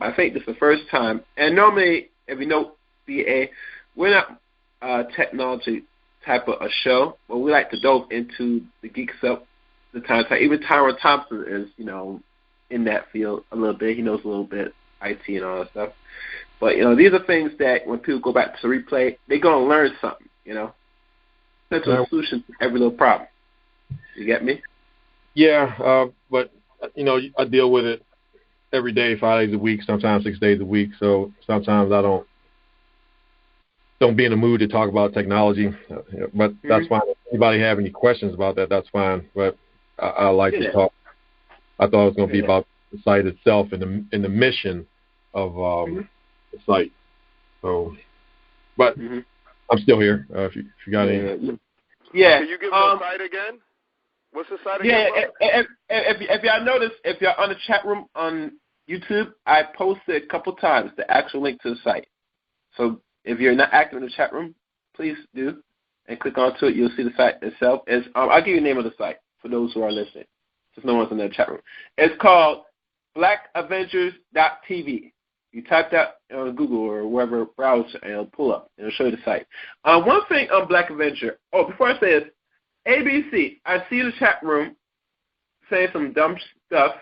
But I think this is the first time. And normally, if you know BA, we're not technology type of a show, but we like to delve into the geek stuff. The time, even T.R.S. is, in that field a little bit. He knows a little bit IT and all that stuff. But these are things that when people go back to replay, they're gonna learn something. That's a solution to every little problem. You get me? Yeah, but I deal with it every day, 5 days a week, sometimes 6 days a week. So sometimes I don't be in the mood to talk about technology. But that's fine. If anybody have any questions about that, that's fine. But I like to talk. I thought it was going to be about the site itself and the mission of the site. So, but I'm still here. If you got any. Yeah. Can you give the site again? What's the site again? Yeah. If y'all notice, if y'all on the chat room on YouTube, I posted a couple times the actual link to the site. So if you're not active in the chat room, please do and click onto it. You'll see the site itself. I'll give you the name of the site for those who are listening, since no one's in the chat room. It's called blackavengers.tv. You type that on Google or wherever browser, and it'll pull up. It'll show you the site. One thing on Black Avenger. Oh, before I say this, ABC, I see the chat room saying some dumb stuff.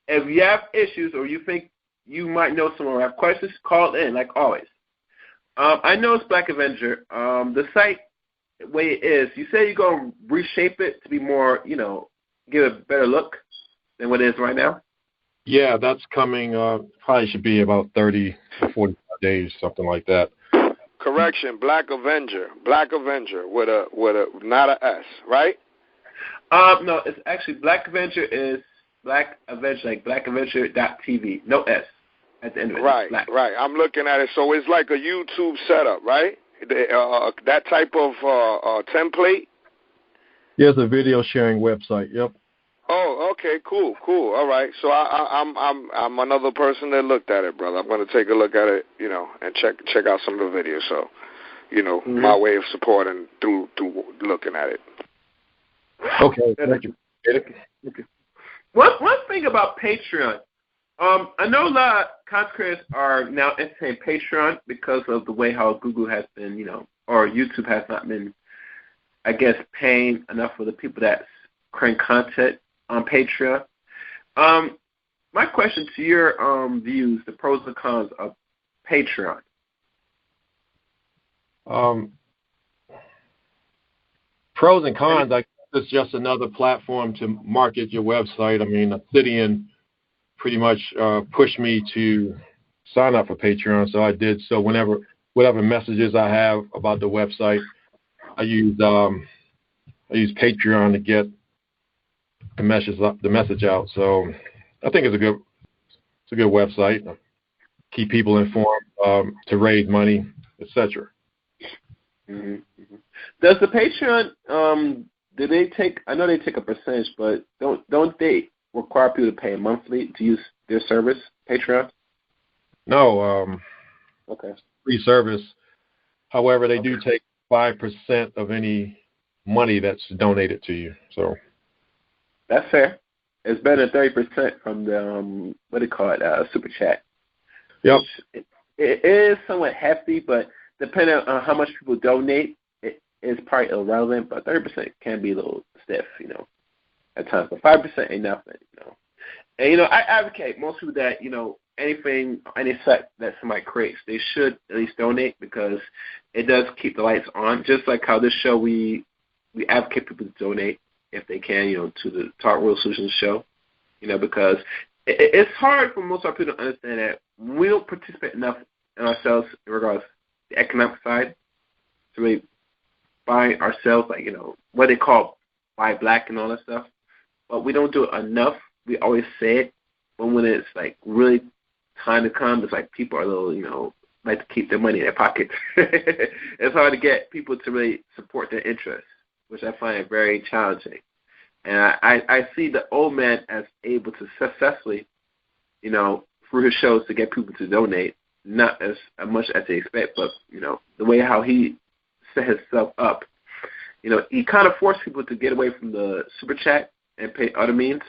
If you have issues or you think you might know someone or have questions, call in, like always. I know it's Black Avenger. The site, the way it is, you say you're going to reshape it to be more, give it a better look than what it is right now? Yeah, that's coming. Probably should be about 30 or 45 days, something like that. Correction, Black Avenger with a not a S, right? No, it's actually Black Avenger is Black Avenger, like blackavenger.tv, no S at the end of it. Right. I'm looking at it. So it's like a YouTube setup, right? That type of template. Yeah, it's a video sharing website. Yep. Oh, okay, cool. All right. So I'm another person that looked at it, brother. I'm going to take a look at it, and check out some of the videos. So, my way of supporting through looking at it. Okay. Thank you. Okay. One thing about Patreon, I know a lot of content creators are now entertaining Patreon because of the way how Google has been, or YouTube has not been, I guess, paying enough for the people that create content on Patreon. My question to your views, the pros and cons of Patreon. Pros and cons, I guess it's just another platform to market your website. Obsidian pretty much pushed me to sign up for Patreon, so I did. So whatever messages I have about the website, I use Patreon to get the message out. So I think it's a good website. Keep people informed, to raise money, etc. Does the Patreon do they take? I know they take a percentage, but don't they require people to pay monthly to use their service, Patreon? No. Okay. Free service. However, they do take 5% of any money that's donated to you. So That's fair. It's better than 30% from the what do you call it, super chat. Yep. It is somewhat hefty, but depending on how much people donate, it is probably irrelevant. But 30% can be a little stiff, at times. But 5% ain't nothing, And I advocate most people that any set that somebody creates, they should at least donate because it does keep the lights on. Just like how this show, we advocate people to donate if they can, to the Talk Real Solutions show, because it's hard for most of our people to understand that we don't participate enough in ourselves in regards to the economic side to really buy ourselves, like, what they call buy black and all that stuff. But we don't do it enough. We always say it, but when it's like really time to come, it's like people are a little, like to keep their money in their pockets. It's hard to get people to really support their interests, which I find very challenging. And I see the old man as able to successfully, through his shows to get people to donate, not as much as they expect, but, the way how he set himself up, he kind of forced people to get away from the super chat and pay other means,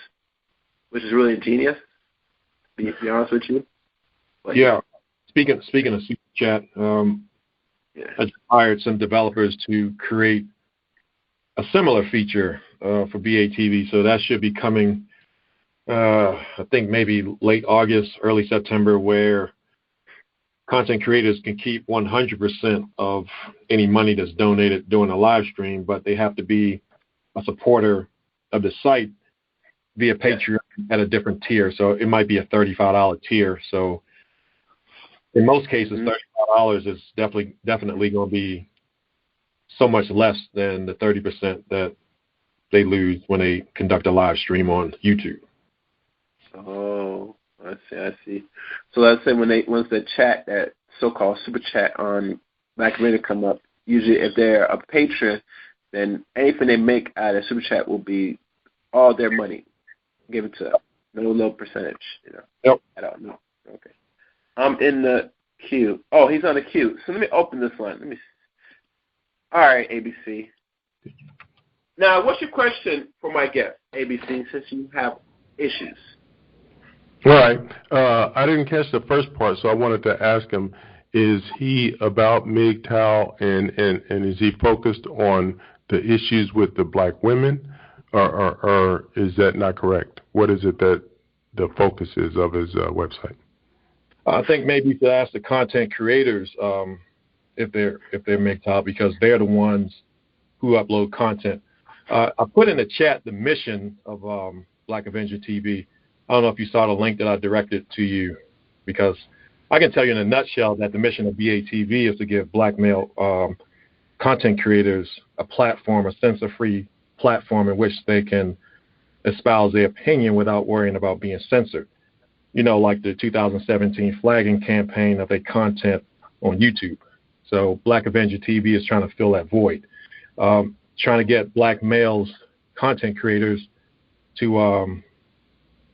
which is really ingenious, to be honest with you. But, yeah. Speaking of super chat, I hired some developers to create a similar feature for BATV, so that should be coming, I think maybe late August, early September, where content creators can keep 100% of any money that's donated during a live stream, but they have to be a supporter of the site via Patreon at a different tier. So it might be a $35 tier. So in most cases, $35 is definitely going to be so much less than the 30% that they lose when they conduct a live stream on YouTube. Oh, I see. So let's say once the chat, that so-called super chat on Black Avenger come up, usually if they're a patron, then anything they make out of super chat will be all their money given to them. No low percentage, Yep. I don't know. Okay. I'm in the queue. Oh, he's on the queue. So let me open this one. Let me see. All right, ABC. Now, what's your question for my guest, ABC, since you have issues? All right. I didn't catch the first part, so I wanted to ask him, is he about MGTOW and is he focused on the issues with the black women, or is that not correct? What is it that the focus is of his website? I think maybe you should ask the content creators if they're MGTOW, because they're the ones who upload content. I put in the chat the mission of Black Avenger TV. I don't know if you saw the link that I directed to you, because I can tell you in a nutshell that the mission of BATV is to give black male content creators a platform, a censor-free platform in which they can espouse their opinion without worrying about being censored. Like the 2017 flagging campaign of their content on YouTube. So Black Avenger TV is trying to fill that void, trying to get black males, content creators, to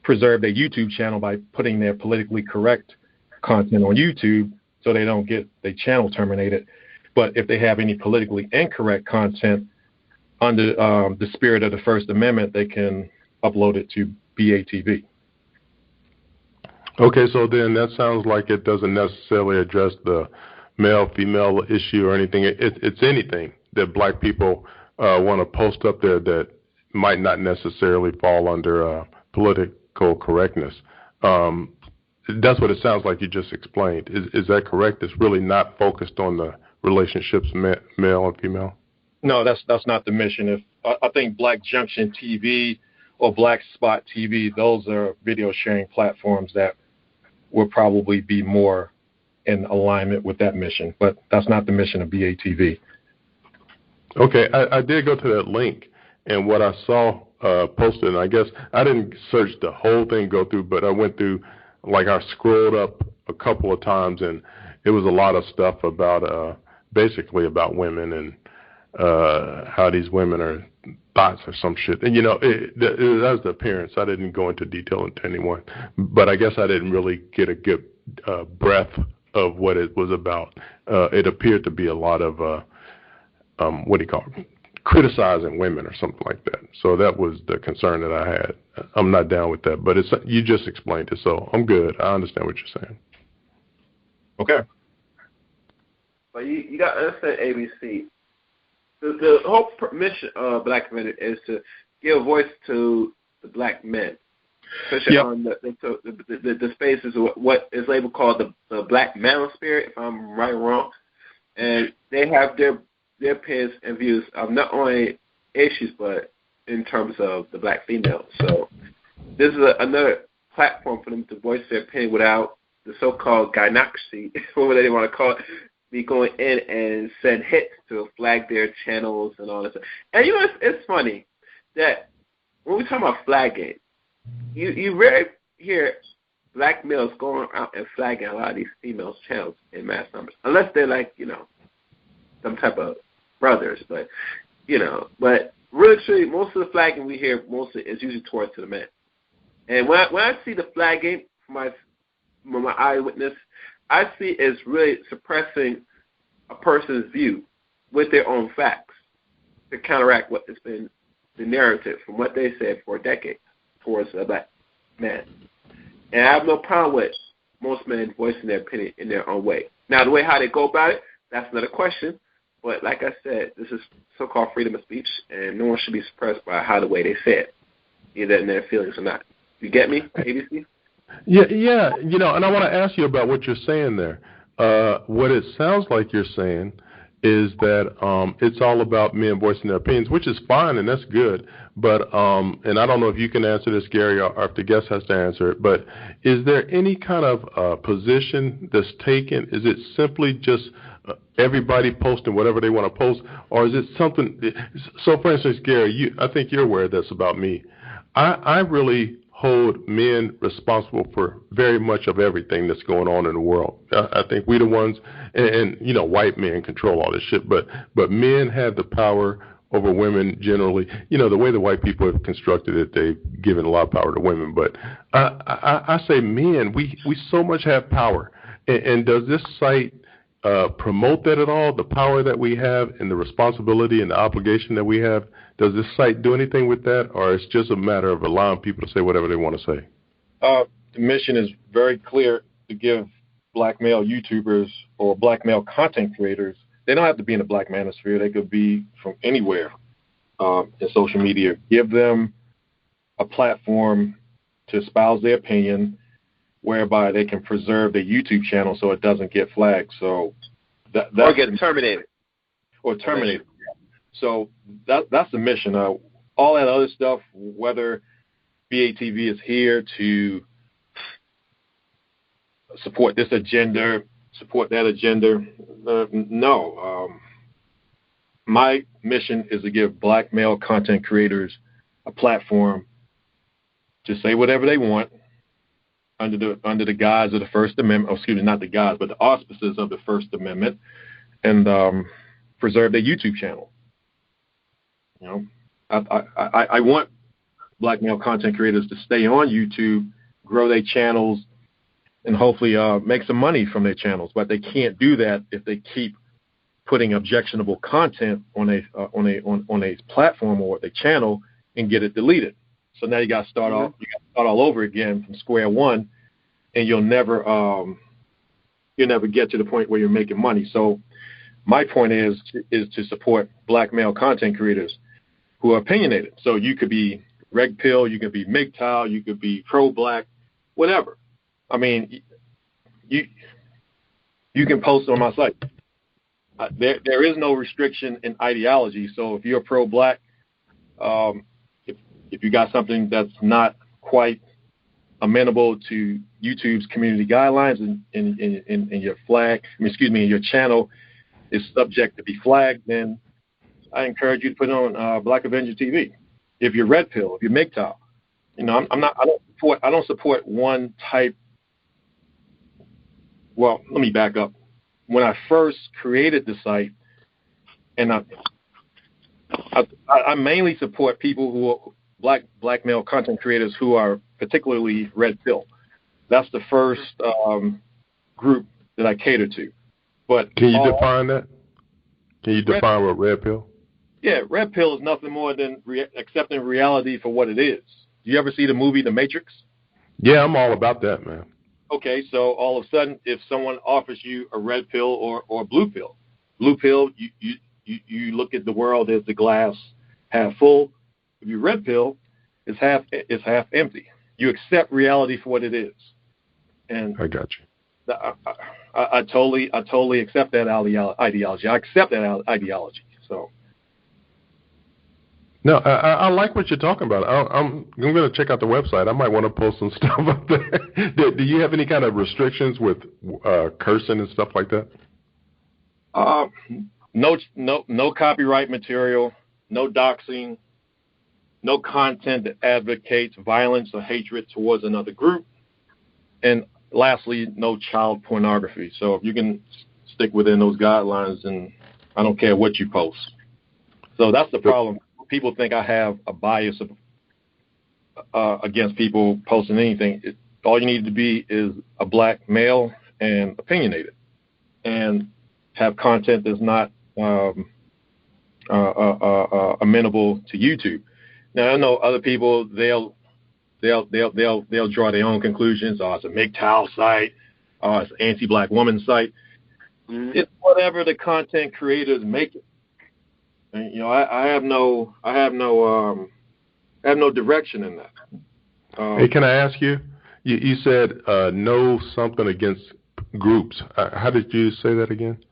preserve their YouTube channel by putting their politically correct content on YouTube so they don't get their channel terminated. But if they have any politically incorrect content under the spirit of the First Amendment, they can upload it to BATV. Okay, so then that sounds like it doesn't necessarily address the male-female issue or anything. It's anything that black people want to post up there that might not necessarily fall under political correctness. That's what it sounds like you just explained. Is that correct? It's really not focused on the relationships male and female? No, that's not the mission. I think Black Junction TV or Black Spot TV, those are video sharing platforms that will probably be more in alignment with that mission, but that's not the mission of BATV. Okay, I did go to that link, and what I saw posted, and I guess I didn't search the whole thing, go through, but I went through, like I scrolled up a couple of times, and it was a lot of stuff about, basically about women and how these women are thoughts or some shit. And, that was the appearance. I didn't go into detail into anyone, but I guess I didn't really get a good breadth of what it was about. It appeared to be a lot of, criticizing women or something like that. So that was the concern that I had. I'm not down with that, but you just explained it, so I'm good. I understand what you're saying. Okay. But you got to understand ABC. The whole mission of Black Avenger is to give voice to the black men, especially on the spaces of what is labeled called the black manosphere, if I'm right or wrong. And they have their opinions and views of not only issues, but in terms of the black female. So this is another platform for them to voice their opinion without the so-called gynocracy, whatever they want to call it, be going in and send hits to flag their channels and all that. And it's funny that when we talk about flagging, you rarely hear black males going out and flagging a lot of these females' channels in mass numbers, unless they're like, some type of brothers. But, but really, truly, most of the flagging we hear mostly is usually towards to the men. And when I see the flagging from my eyewitness, I see is really suppressing a person's view with their own facts to counteract what has been the narrative from what they said for decades towards a black man. And I have no problem with most men voicing their opinion in their own way. Now, the way how they go about it, that's another question. But like I said, this is so-called freedom of speech, and no one should be suppressed by the way they say it, either in their feelings or not. You get me, ABC? Yeah, and I want to ask you about what you're saying there. What it sounds like you're saying is that it's all about men voicing their opinions, which is fine and that's good. But and I don't know if you can answer this, Gary, or if the guest has to answer it. But is there any kind of position that's taken? Is it simply just everybody posting whatever they want to post, or is it something? So, for instance, Gary, I think you're aware of this about me. I really hold men responsible for very much of everything that's going on in the world. I think we the ones, and white men control all this shit, but men have the power over women generally. The way the white people have constructed it, they've given a lot of power to women. But I say men, we so much have power. And does this site promote that at all, the power that we have and the responsibility and the obligation that we have? Does this site do anything with that, or it's just a matter of allowing people to say whatever they want to say? The mission is very clear to give black male YouTubers or black male content creators, they don't have to be in the black manosphere. They could be from anywhere in social media. Give them a platform to espouse their opinion whereby they can preserve their YouTube channel so it doesn't get flagged. So that's or get terminated. Or terminated. So that's the mission. All that other stuff, whether BATV is here to support this agenda, support that agenda, no. My mission is to give black male content creators a platform to say whatever they want under the guise of the First Amendment. Excuse me, not the guise, but the auspices of the First Amendment, and preserve their YouTube channel. I want black male content creators to stay on YouTube, grow their channels, and hopefully make some money from their channels. But they can't do that if they keep putting objectionable content on a platform or a channel and get it deleted. So now you got to start all over again from square one, and you'll never get to the point where you're making money. So my point is to support black male content creators who are opinionated. So you could be Reg Pill, you could be MGTOW, you could be pro-black, whatever. I mean, you can post on my site. There is no restriction in ideology. So if you're pro-black, if you got something that's not quite amenable to YouTube's community guidelines and your your channel is subject to be flagged, then I encourage you to put it on Black Avenger TV. If you're Red Pill, if you're MGTOW, I don't support one type. Well, let me back up. When I first created the site, and I mainly support people who are black male content creators who are particularly Red Pill. That's the first group that I cater to. But can you define that? Can you define what Red Pill? Yeah, red pill is nothing more than accepting reality for what it is. Do you ever see the movie The Matrix? Yeah, I'm all about that, man. Okay, so all of a sudden, if someone offers you a red pill or a blue pill, you look at the world as the glass half full. If you red pill, it's half empty. You accept reality for what it is. And I got you. I totally accept that ideology. I accept that ideology. So. No, I like what you're talking about. I'm going to check out the website. I might want to post some stuff up there. Do you have any kind of restrictions with cursing and stuff like that? No copyright material, no doxing, no content that advocates violence or hatred towards another group, and lastly, no child pornography. So if you can stick within those guidelines, then I don't care what you post. So that's the problem. People think I have a bias against people posting anything. All you need to be is a black male and opinionated, and have content that's not amenable to YouTube. Now I know other people they'll draw their own conclusions. Oh, it's a MGTOW site. Oh, it's an anti-black woman site. Mm-hmm. It's whatever the content creators make it. And, you know, I have no direction in that. Hey, can I ask you? You said no something against groups. How did you say that again?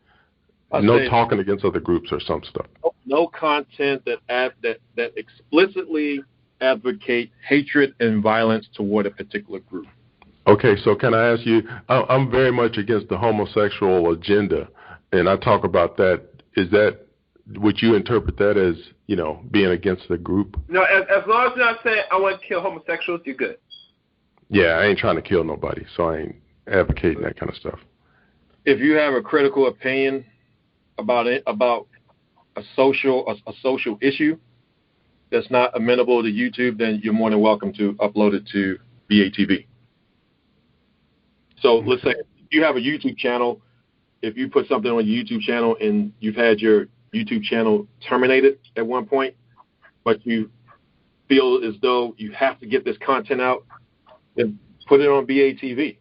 No talking against other groups or some stuff. No content that explicitly advocate hatred and violence toward a particular group. Okay, so can I ask you? I'm very much against the homosexual agenda, and I talk about that. Would you interpret that as, you know, being against the group? No, as long as you're not saying I want to kill homosexuals, you're good. Yeah, I ain't trying to kill nobody, so I ain't advocating that kind of stuff. If you have a critical opinion about a social issue that's not amenable to YouTube, then you're more than welcome to upload it to BATV. So let's say if you have a YouTube channel, if you put something on your YouTube channel and you've had your YouTube channel terminated at one point, but you feel as though you have to get this content out, then put it on BATV.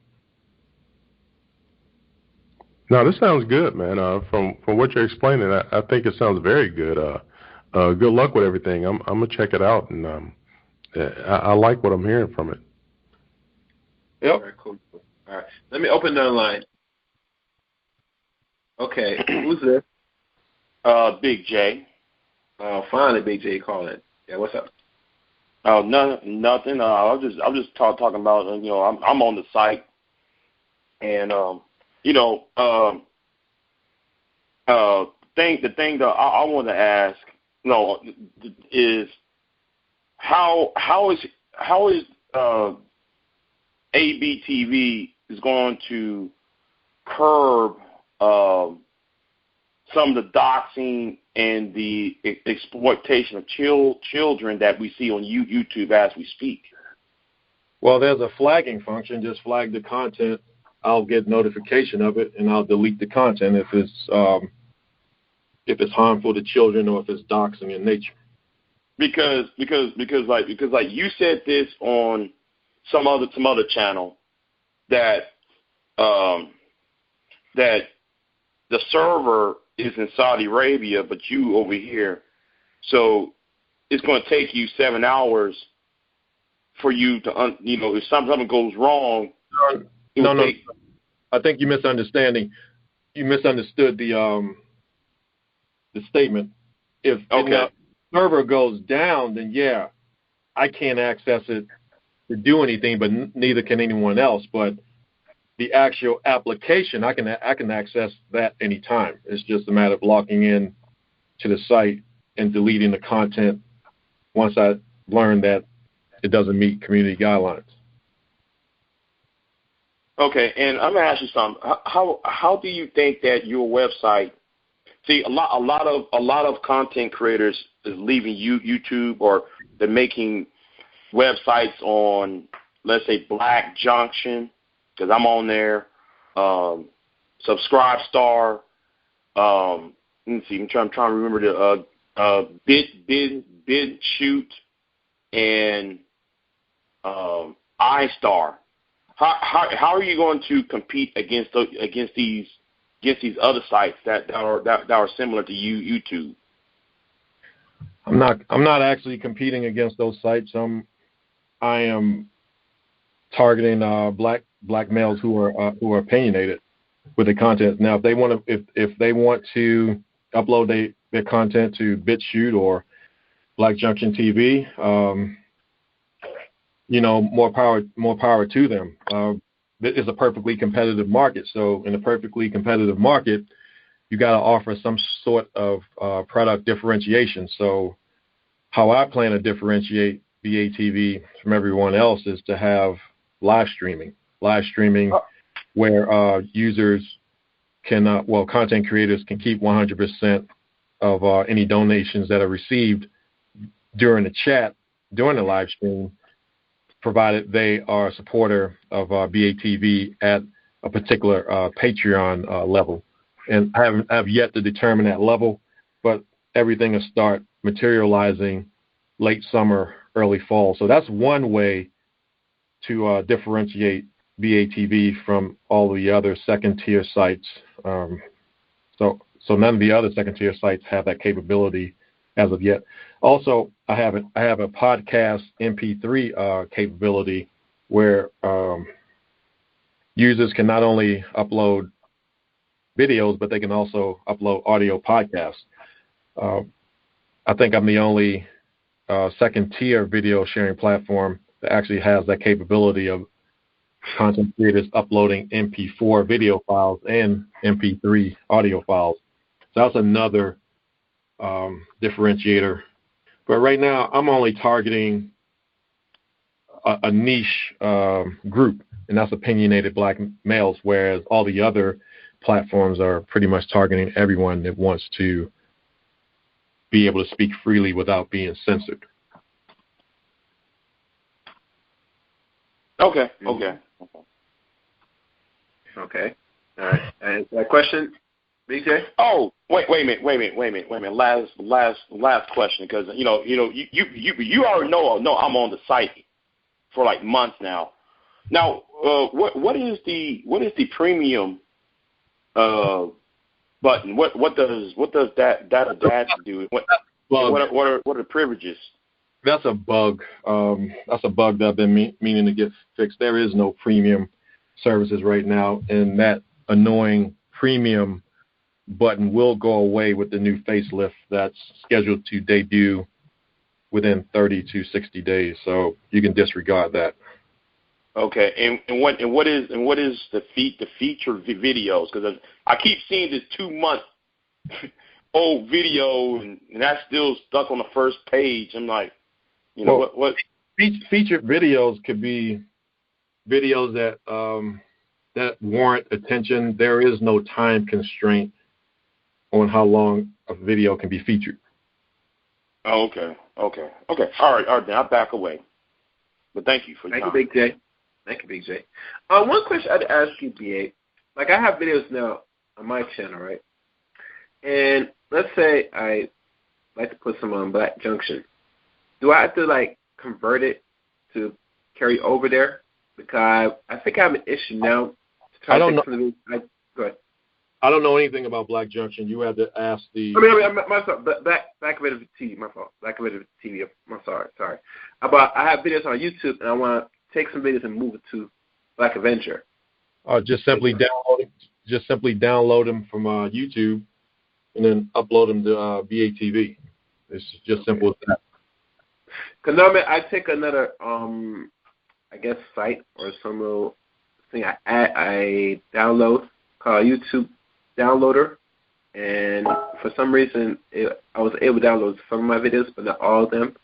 No, this sounds good, man. From what you're explaining, I think it sounds very good. Good luck with everything. I'm gonna check it out, and I like what I'm hearing from it. Yep. All right, cool. All right, let me open the line. Okay, who's this? Big J. Oh, finally, Big J calling. Yeah, what's up? Oh, nothing. I was just talking about, you know, I'm on the site, and you know, the thing that I want to ask, you know, is how is ABTV is going to curb some of the doxing and the exploitation of children that we see on YouTube as we speak? Well, there's a flagging function. Just flag the content. I'll get notification of it, and I'll delete the content if it's harmful to children or if it's doxing in nature. Because you said this on some other channel that that the server is in Saudi Arabia, but you over here, so it's going to take you 7 hours for you to, you know, if something goes wrong. No. I think you misunderstood the statement. If the server goes down, then yeah, I can't access it to do anything, but neither can anyone else. But the actual application, I can access that anytime. It's just a matter of logging in to the site and deleting the content once I learn that it doesn't meet community guidelines. Okay, and I'm gonna ask you something. How do you think that your website? See, a lot of content creators is leaving YouTube, or they're making websites on, let's say, Black Junction, because I'm on there. Subscribe Star. Let me see. I'm trying to remember BitChute, and iStar. How are you going to compete against these other sites that are similar to YouTube? I'm not actually competing against those sites. I am targeting black males who are opinionated with the content. Now, if they want to upload their content to BitChute or Black Junction TV, more power to them. It is a perfectly competitive market. So in a perfectly competitive market, you got to offer some sort of product differentiation. So how I plan to differentiate BATV from everyone else is to have live streaming where users can, content creators can keep 100% of any donations that are received during the chat, during the live stream, provided they are a supporter of BATV at a particular Patreon level. And I have yet to determine that level, but everything will start materializing late summer, early fall. So that's one way to differentiate BATV from all the other second-tier sites. So none of the other second-tier sites have that capability as of yet. Also, I have a podcast MP3 capability where users can not only upload videos, but they can also upload audio podcasts. I think I'm the only second-tier video sharing platform that actually has that capability of content creators uploading MP4 video files and MP3 audio files. So that's another differentiator. But right now, I'm only targeting a niche group, and that's opinionated black males, whereas all the other platforms are pretty much targeting everyone that wants to be able to speak freely without being censored. Okay. All right. And that question, BJ? Oh, wait a minute. Last question, because you already know I'm on the site for like months now. Now, what is the premium button? What does that attach do? What are the privileges? That's a bug. That's a bug that I've been meaning to get fixed. There is no premium services right now, and that annoying premium button will go away with the new facelift that's scheduled to debut within 30 to 60 days. So you can disregard that. Okay, and what is the feature videos? Because I keep seeing this 2-month old video, and that's still stuck on the first page. I'm like, what? Featured videos could be videos that warrant attention. There is no time constraint on how long a video can be featured. Oh, okay. All right. Then I'll back away. But thank you for your time. Thank you, Big J. One question I'd ask you, BA. Like, I have videos now on my channel, right? And let's say I like to put some on Black Junction. Do I have to, like, convert it to carry over there? Because I think I have an issue now. I don't know. Go ahead. I don't know anything about Black Junction. You had to ask the. Black Avanger TV. My fault. Black Avanger TV. I'm sorry. I have videos on YouTube, and I want to take some videos and move it to Black Avenger. Just simply download them from YouTube, and then upload them to BATV. It's just simple as that. Because normally I take another, I guess, site or some little thing I download called YouTube Downloader, and for some reason I was able to download some of my videos, but not all of them.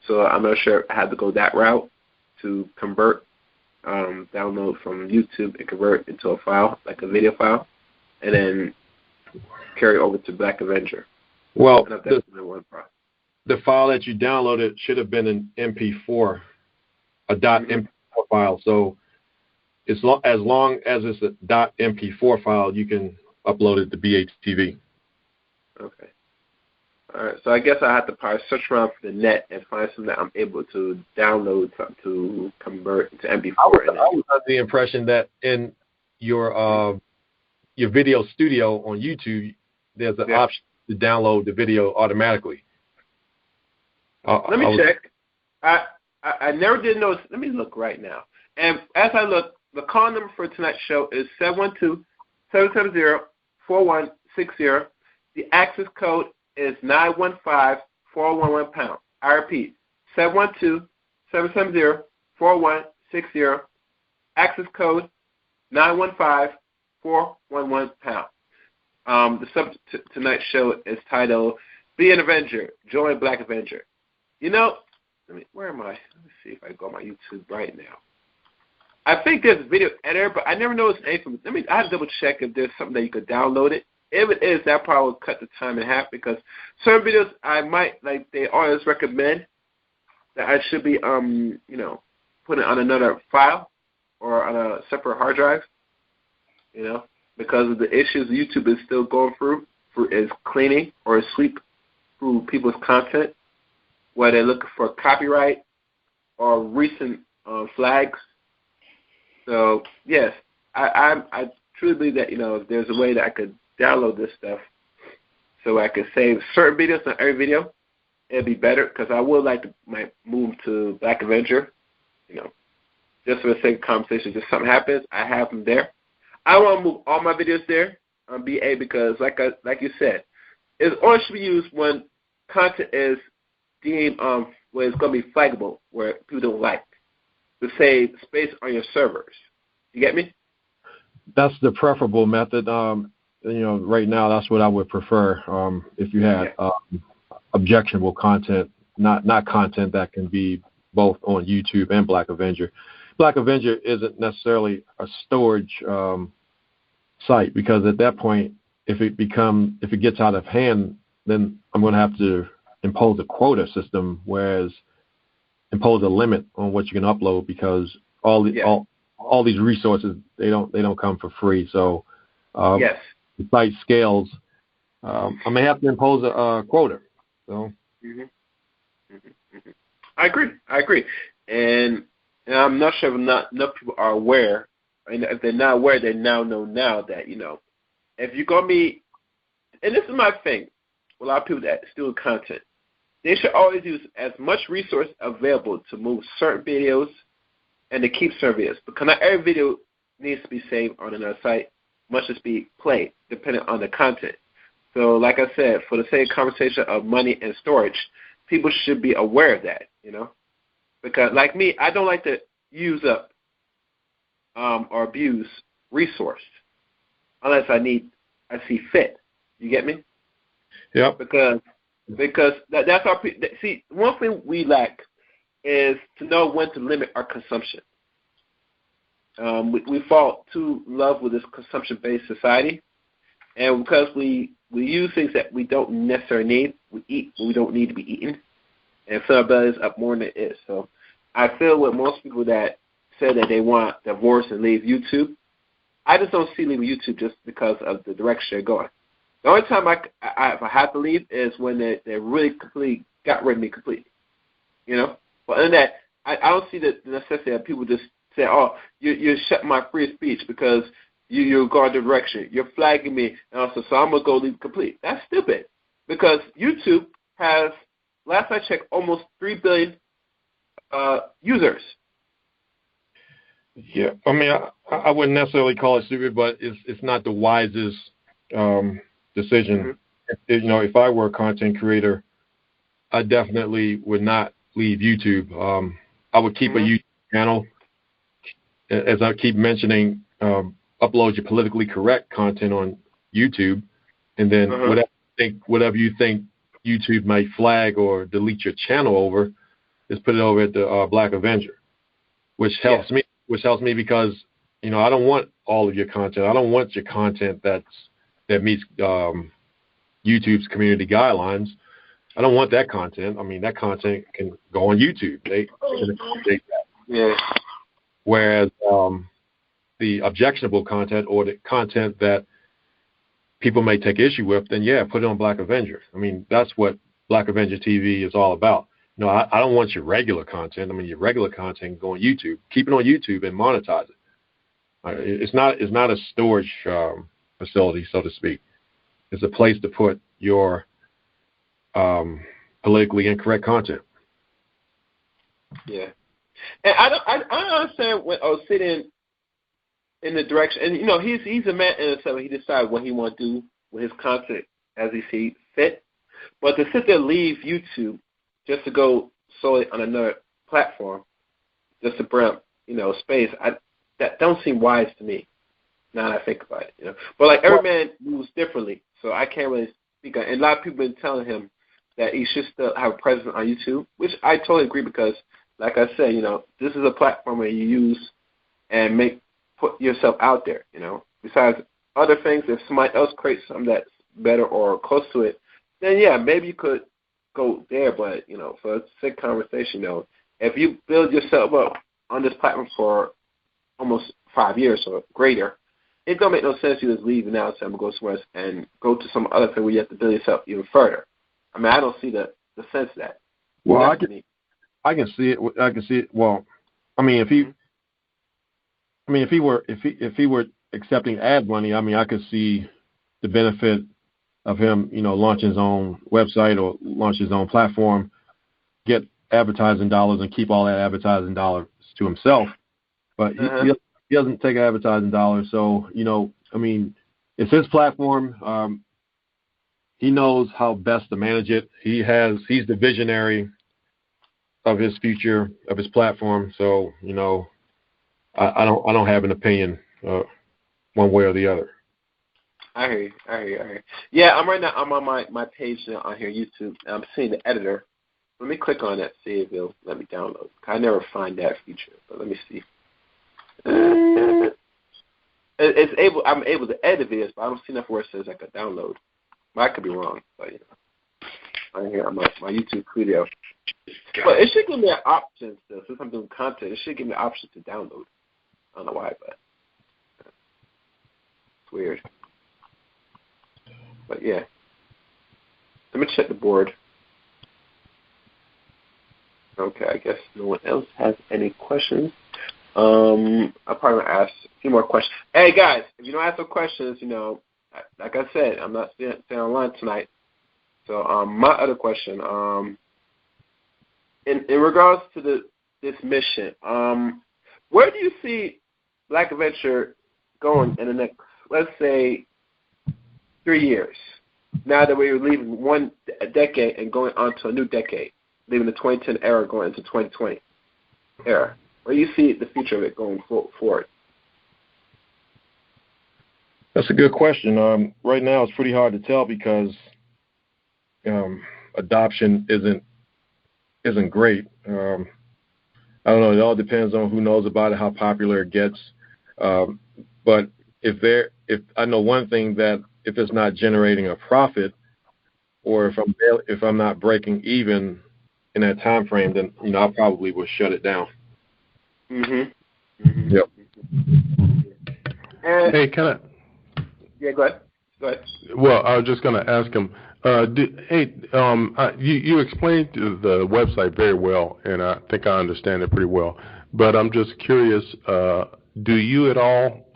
So I'm not sure I had to go that route to convert, download from YouTube and convert into a file, like a video file, and then carry over to Black Avenger. Well, the file that you downloaded should have been an MP4, a .mp4 file. So as long as it's a .mp4 file, you can upload it to BATV. Okay. All right, so I guess I have to probably search around for the net and find something that I'm able to download to convert to MP4. I was under the impression that in your video studio on YouTube, there's an option to download the video automatically. Let me check. I never did notice. Let me look right now. And as I look, the call number for tonight's show is 712-770-4160. The access code is 915-411#. I repeat, 712-770-4160. Access code 915-411#. The subject tonight's show is titled "Be an Avenger, Join Black Avenger." You know, where am I? Let me see if I go on my YouTube right now. I think there's a video editor, but I never noticed anything. I have to double check if there's something that you could download it. If it is, that probably will cut the time in half, because certain videos I might, like, they always recommend that I should be, putting it on another file or on a separate hard drive, because of the issues YouTube is still going through is cleaning or sweep through people's content, where they're looking for copyright or recent flags. So, yes, I truly believe that, if there's a way that I could download this stuff so I could save certain videos, not every video, it'd be better, because I would like to move to Black Avenger, just for the sake of conversation. Just something happens, I have them there. I want to move all my videos there on BA, because like you said, it only should be used when content is deemed where it's going to be flaggable, where people don't like, to save space on your servers. You get me? That's the preferable method. Right now, that's what I would prefer. If you had objectionable content, not content that can be both on YouTube and Black Avenger. Black Avenger isn't necessarily a storage site, because at that point, if it gets out of hand, then I'm going to have to impose a quota system, whereas impose a limit on what you can upload, because all these resources, they don't come for free. So the site scales. I may have to impose a quota. So I agree, and I'm not sure if not enough people are aware. And if they're not aware, they now know that if you're gonna be, and this is my thing, with a lot of people that steal content, they should always use as much resource available to move certain videos and to keep certain videos, because not every video needs to be saved on another site, must just be played, depending on the content. So, like I said, for the sake of conversation of money and storage, people should be aware of that, because like me, I don't like to use up or abuse resource unless I see fit. You get me? Yeah. Because that's our see. One thing we lack is to know when to limit our consumption. We fall too in love with this consumption-based society, and because we use things that we don't necessarily need, we eat what we don't need to be eaten, and fill our bellies up more than it is. So I feel with most people that say that they want divorce and leave YouTube, I just don't see leaving YouTube just because of the direction they're going. The only time if I have to leave is when they really completely got rid of me completely. But other than that, I don't see the necessity of people just say, "Oh, you're shutting my free speech because you're going the direction. You're flagging me, and also so I'm gonna go leave complete." That's stupid, because YouTube has, last I checked, almost 3 billion users. Yeah, I mean, I wouldn't necessarily call it stupid, but it's not the wisest decision. If I were a content creator, I definitely would not leave YouTube. I would keep a YouTube channel, as I keep mentioning, upload your politically correct content on YouTube, and then whatever you think YouTube might flag or delete your channel over, just put it over at the Black Avenger, which helps me. Which helps me because I don't want all of your content. I don't want your content that meets YouTube's community guidelines. I don't want that content. I mean, that content can go on YouTube. They can accommodate that. Yeah. Whereas the objectionable content, or the content that people may take issue with, then put it on Black Avenger. I mean, that's what Black Avenger TV is all about. No, I don't want your regular content. I mean, your regular content can go on YouTube. Keep it on YouTube and monetize it. It's not a storage facility, so to speak. It's a place to put your politically incorrect content. Yeah, and I don't understand when sitting in the direction, and you know, he's a man in himself. He decides what he want to do with his content as he sees fit. But to sit there and leave YouTube just to go solely on another platform, just to bring up, you know, space, that don't seem wise to me. Now that I think about it, you know. But like every man moves differently, so I can't really speak on. And a lot of people have been telling him that he should still have a presence on YouTube, which I totally agree because, like I said, you know, this is a platform where you use and put yourself out there, you know. Besides other things, if somebody else creates something that's better or close to it, then yeah, maybe you could go there. But, you know, for a sick conversation, you know, if you build yourself up on this platform for almost 5 years or greater, it don't make no sense you just leave now and say I'm going to go somewhere else and go to some other thing where you have to build yourself even further. I mean, I don't see the sense of that. Well, I can see it. I can see it. Well, I mean, if he were accepting ad money, I mean, I could see the benefit of him, you know, launching his own website or launch his own platform, get advertising dollars, and keep all that advertising dollars to himself. But he doesn't take advertising dollars, so you know, I mean, it's his platform. He knows how best to manage it. He's the visionary of his future, of his platform. So, you know, I don't have an opinion one way or the other. I hear you. Yeah, I'm on my page now on here, YouTube. And I'm seeing the editor. Let me click on that, see if it'll let me download. I never find that feature, but let me see. I'm able to edit videos, but I don't see enough where it says I could download. I could be wrong, but you know, I'm here on my YouTube video. But it should give me an option still. Since I'm doing content, it should give me an option to download. I don't know why, but it's weird. But yeah, let me check the board. Okay, I guess no one else has any questions. I'll probably ask a few more questions. Hey guys, if you don't ask no questions, you know, like I said, I'm not staying online tonight. So my other question, in regards to this mission, where do you see Black Avenger going in the next, let's say, 3 years? Now that we're leaving a decade and going on to a new decade, leaving the 2010 era going into 2020 era, where do you see the future of it going forward? That's a good question. Right now, it's pretty hard to tell because adoption isn't great. I don't know. It all depends on who knows about it, how popular it gets. But if I know one thing, that if it's not generating a profit, or if I'm not breaking even in that time frame, then you know I probably will shut it down. Yep. Hey, can I? Yeah, go ahead. Well, I was just going to ask him. You explained the website very well, and I think I understand it pretty well. But I'm just curious. Do you at all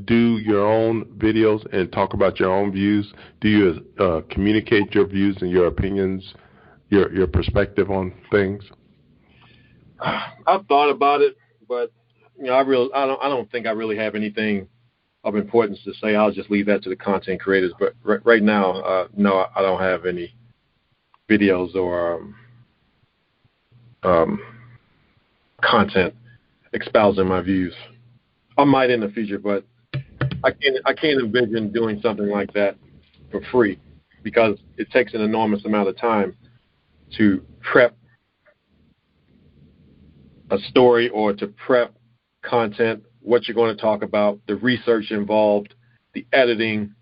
do your own videos and talk about your own views? Do you communicate your views and your opinions, your perspective on things? I've thought about it, but you know, I don't think I really have anything of importance to say. I'll just leave that to the content creators. But right now, no, I don't have any videos or content espousing my views. I might in the future, but I can't envision doing something like that for free because it takes an enormous amount of time to prep a story or to prep content, what you're going to talk about, the research involved, the editing.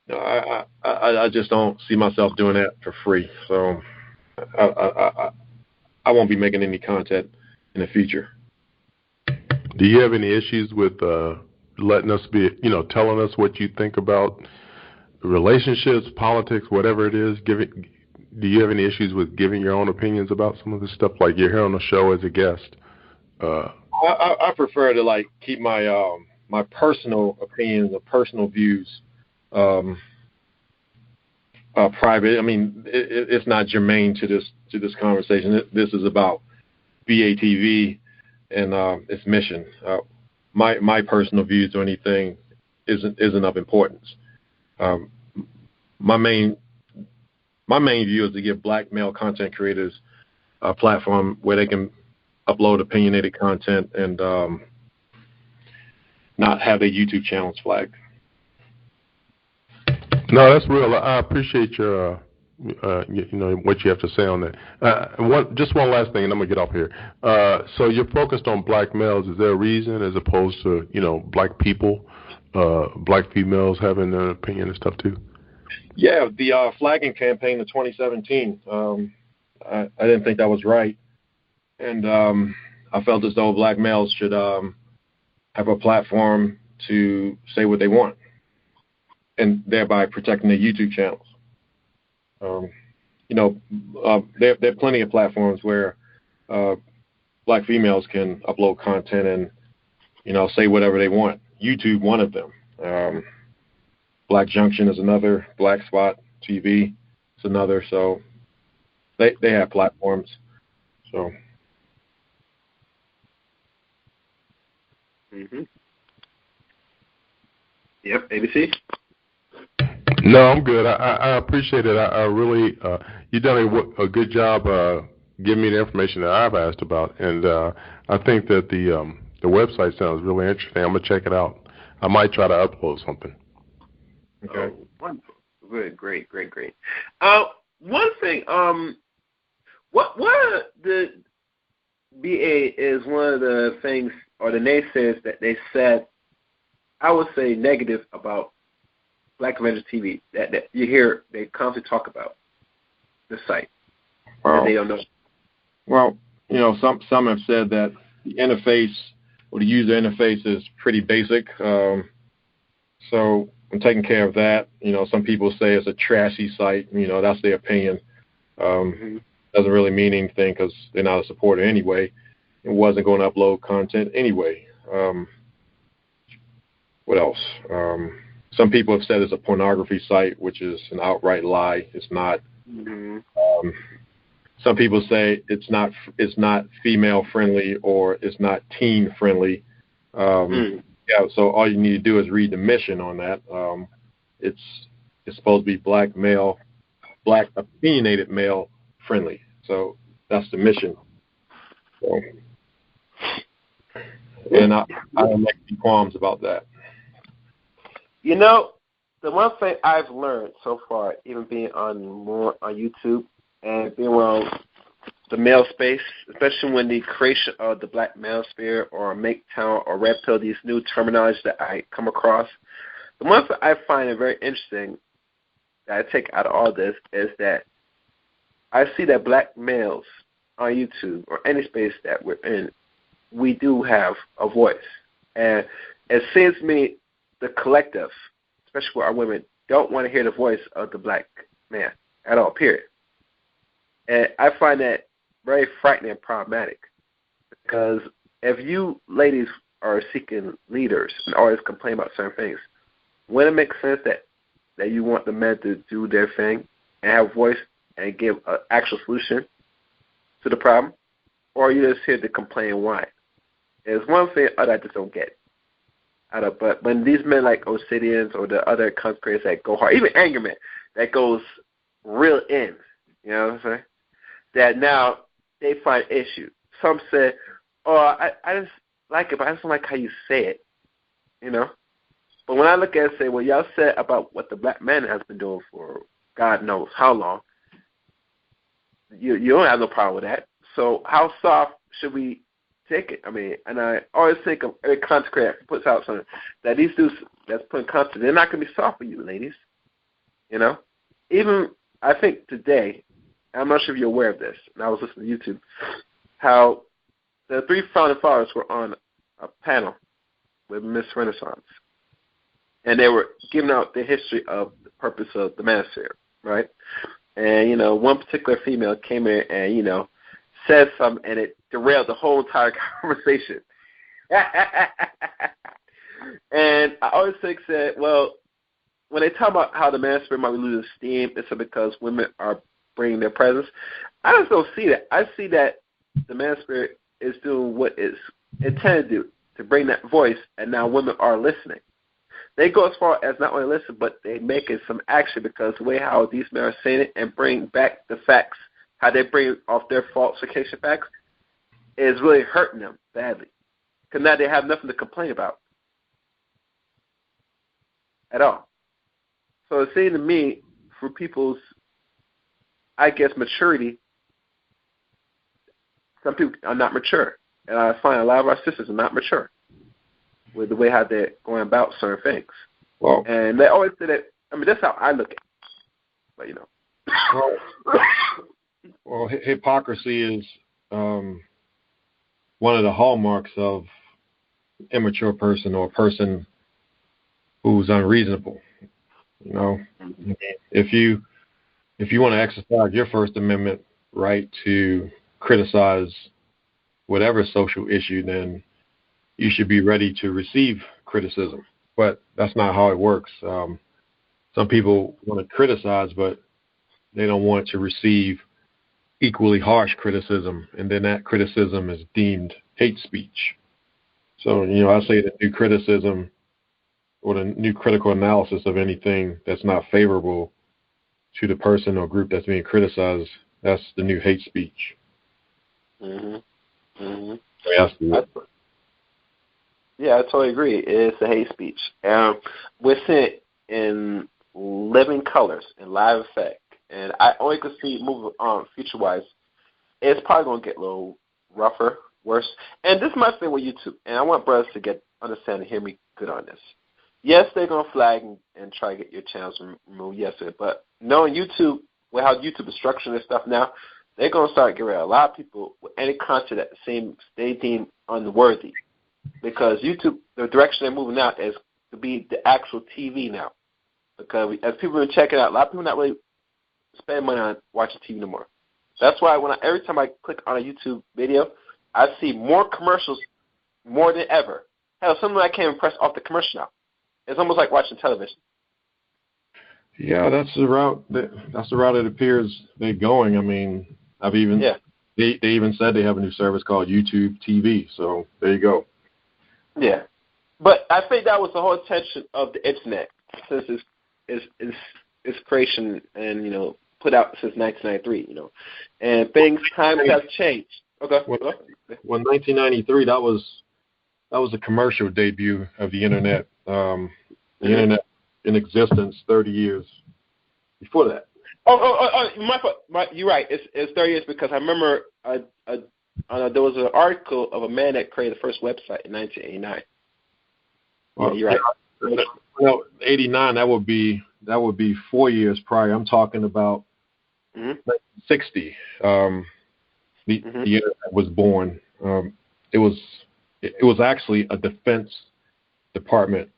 I just don't see myself doing that for free. So I won't be making any content in the future. Do you have any issues with letting us be, telling us what you think about relationships, politics, whatever it is, do you have any issues with giving your own opinions about some of this stuff? Like you're here on the show as a guest. I prefer to like keep my my personal opinions or personal views private. I mean, it's not germane to this conversation. This is about BATV and its mission. My personal views or anything isn't of importance. My main view is to give black male content creators a platform where they can upload opinionated content and not have their YouTube channels flagged. No, that's real. I appreciate your, what you have to say on that. Just one last thing, and I'm gonna get off here. So you're focused on black males. Is there a reason, as opposed to black people, black females having an opinion and stuff too? Yeah, the flagging campaign in 2017. I didn't think that was right, and I felt as though black males should have a platform to say what they want, and thereby protecting their YouTube channels. There are plenty of platforms where black females can upload content and say whatever they want. YouTube, one of them. Black Junction is another. Black Spot TV is another. So they have platforms. So. Yep, ABC. No, I'm good. I appreciate it. I really, you've done a good job giving me the information that I've asked about, and I think that the website sounds really interesting. I'm gonna check it out. I might try to upload something. Okay. Wonderful. Good. Great. One thing. What the BA is one of the things, or the naysayers that they said, I would say negative about Black Avenger TV that you hear they constantly talk about the site. And they don't know. Well, some have said that the interface or the user interface is pretty basic. So I'm taking care of that. Some people say it's a trashy site. That's their opinion. Doesn't really mean anything because they're not a supporter anyway. It wasn't going to upload content anyway. What else? Some people have said it's a pornography site, which is an outright lie. It's not. Some people say it's not female friendly or it's not teen friendly. Yeah, so all you need to do is read the mission on that. It's supposed to be black opinionated male friendly. So that's the mission. So, and I don't make any qualms about that. The one thing I've learned so far, even being more on YouTube and being around the male space, especially when the creation of the black male sphere or MGTOW or red pill, these new terminologies that I come across, the one thing I find it very interesting that I take out of all this is that I see that black males on YouTube or any space that we're in, we do have a voice. And it seems to me the collective, especially for our women, don't want to hear the voice of the black man at all, period. And I find that very frightening and problematic, because if you ladies are seeking leaders and always complain about certain things, wouldn't it make sense that you want the men to do their thing and have a voice and give an actual solution to the problem? Or are you just here to complain and whine? There's one thing I just don't get. But when these men like Obsidians or the other content creators that go hard, even Angerman, that goes real in, you know what I'm saying? That now they find issue. Some say, I just like it, but I just don't like how you say it, But when I look at it and say, well, y'all said about what the black man has been doing for God knows how long, you don't have no problem with that. So how soft should we take it? I mean, and I always think of every content creator puts out something that these dudes that's putting content, they're not going to be soft for you, ladies. Even I think today, I'm not sure if you're aware of this, and I was listening to YouTube, how the 3 founding fathers were on a panel with Miss Renaissance, and they were giving out the history of the purpose of the manosphere, right? And, one particular female came in and, said something, and it derailed the whole entire conversation. And I always said, well, when they talk about how the man spirit might be losing steam, it's because women are bringing their presence. I just don't see that. I see that the man spirit is doing what it's intended to bring that voice, and now women are listening. They go as far as not only listen, but they make it some action, because the way how these men are saying it and bring back the facts, how they bring off their falsification facts, is really hurting them badly. Because now they have nothing to complain about at all. So it seems to me, for people's, I guess, maturity, some people are not mature. And I find a lot of our sisters are not mature with the way how they're going about certain things. Well, and they always say that, that's how I look at it. But, Well, hypocrisy is one of the hallmarks of an immature person, or a person who's unreasonable. If you want to exercise your First Amendment right to criticize whatever social issue, then you should be ready to receive criticism. But that's not how it works. Some people want to criticize, but they don't want to receive equally harsh criticism, and then that criticism is deemed hate speech. So, I say that new criticism, or the new critical analysis of anything that's not favorable to the person or group that's being criticized, that's the new hate speech. Yeah, I totally agree. It's a hate speech. We're seeing it in living colors, in live effect. And I only could see moving on future-wise, it's probably going to get a little rougher, worse. And this is my thing with YouTube, and I want brothers to understand and hear me good on this. Yes, they're going to flag and try to get your channels removed, yes, but knowing YouTube, well, how YouTube is structuring their stuff now, they're going to start getting rid of a lot of people with any content that they deem unworthy. Because YouTube, the direction they're moving out is to be the actual TV now. Because as people are checking out, a lot of people are not really spending money on watching TV no more. That's why every time I click on a YouTube video, I see more commercials more than ever. Hell, something I can't even press off the commercial now. It's almost like watching television. Yeah, that's the route. It appears they're going. They even said they have a new service called YouTube TV. So there you go. Yeah, but I think that was the whole intention of the internet since its creation and put out since 1993. And times have changed. Okay. Well, 1993, that was the commercial debut of the internet. The internet in existence 30 years before that. My fault. You're right. It's 30 years because I remember there was an article of a man that created the first website in 1989. Well, you're right. Well, 89. That would be 4 years prior. I'm talking about 1960. The internet was born. It was actually a Defense Department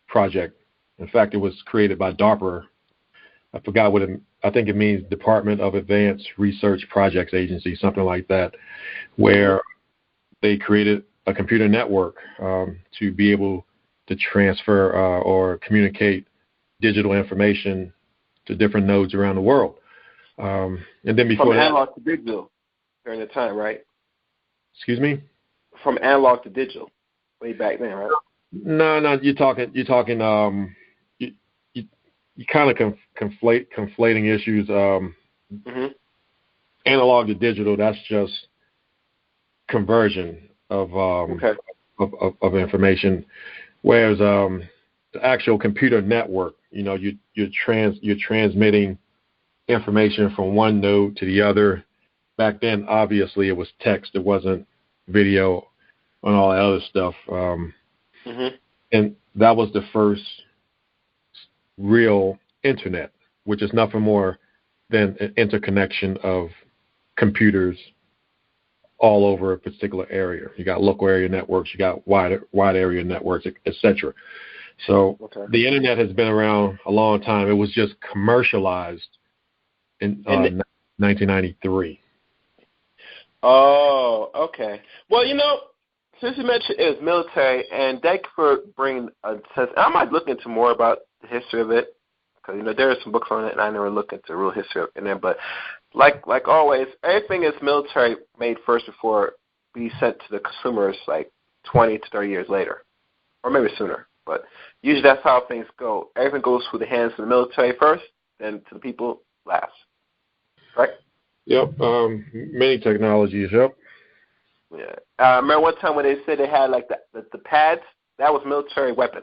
project. In fact, it was created by DARPA. I forgot what I think it means, Department of Advanced Research Projects Agency, something like that, where they created a computer network to be able to transfer or communicate digital information to different nodes around the world. And then before from analog to digital during the time, right? Excuse me? From analog to digital, way back then, right? No, you're talking. You kind of conflating issues. Analog to digital, that's just conversion of information, whereas the actual computer network, you're transmitting information from one node to the other. Back then, obviously, it was text. It wasn't video and all that other stuff. And that was the first real internet, which is nothing more than an interconnection of computers all over a particular area. You got local area networks, you got wide area networks, etc. So the internet has been around a long time. It was just commercialized in 1993. Oh, okay. Well, since you mentioned it was military, and thank you for bringing a sense. I might look into more about the history of it, because there are some books on it, and I never looked into the real history of it. But like always, everything is military made first before be sent to the consumers like 20 to 30 years later, or maybe sooner. But usually that's how things go. Everything goes through the hands of the military first, then to the people last. Right? Yep. Many technologies. Yep. Yeah. I remember one time when they said they had like the pads. That was military weapon.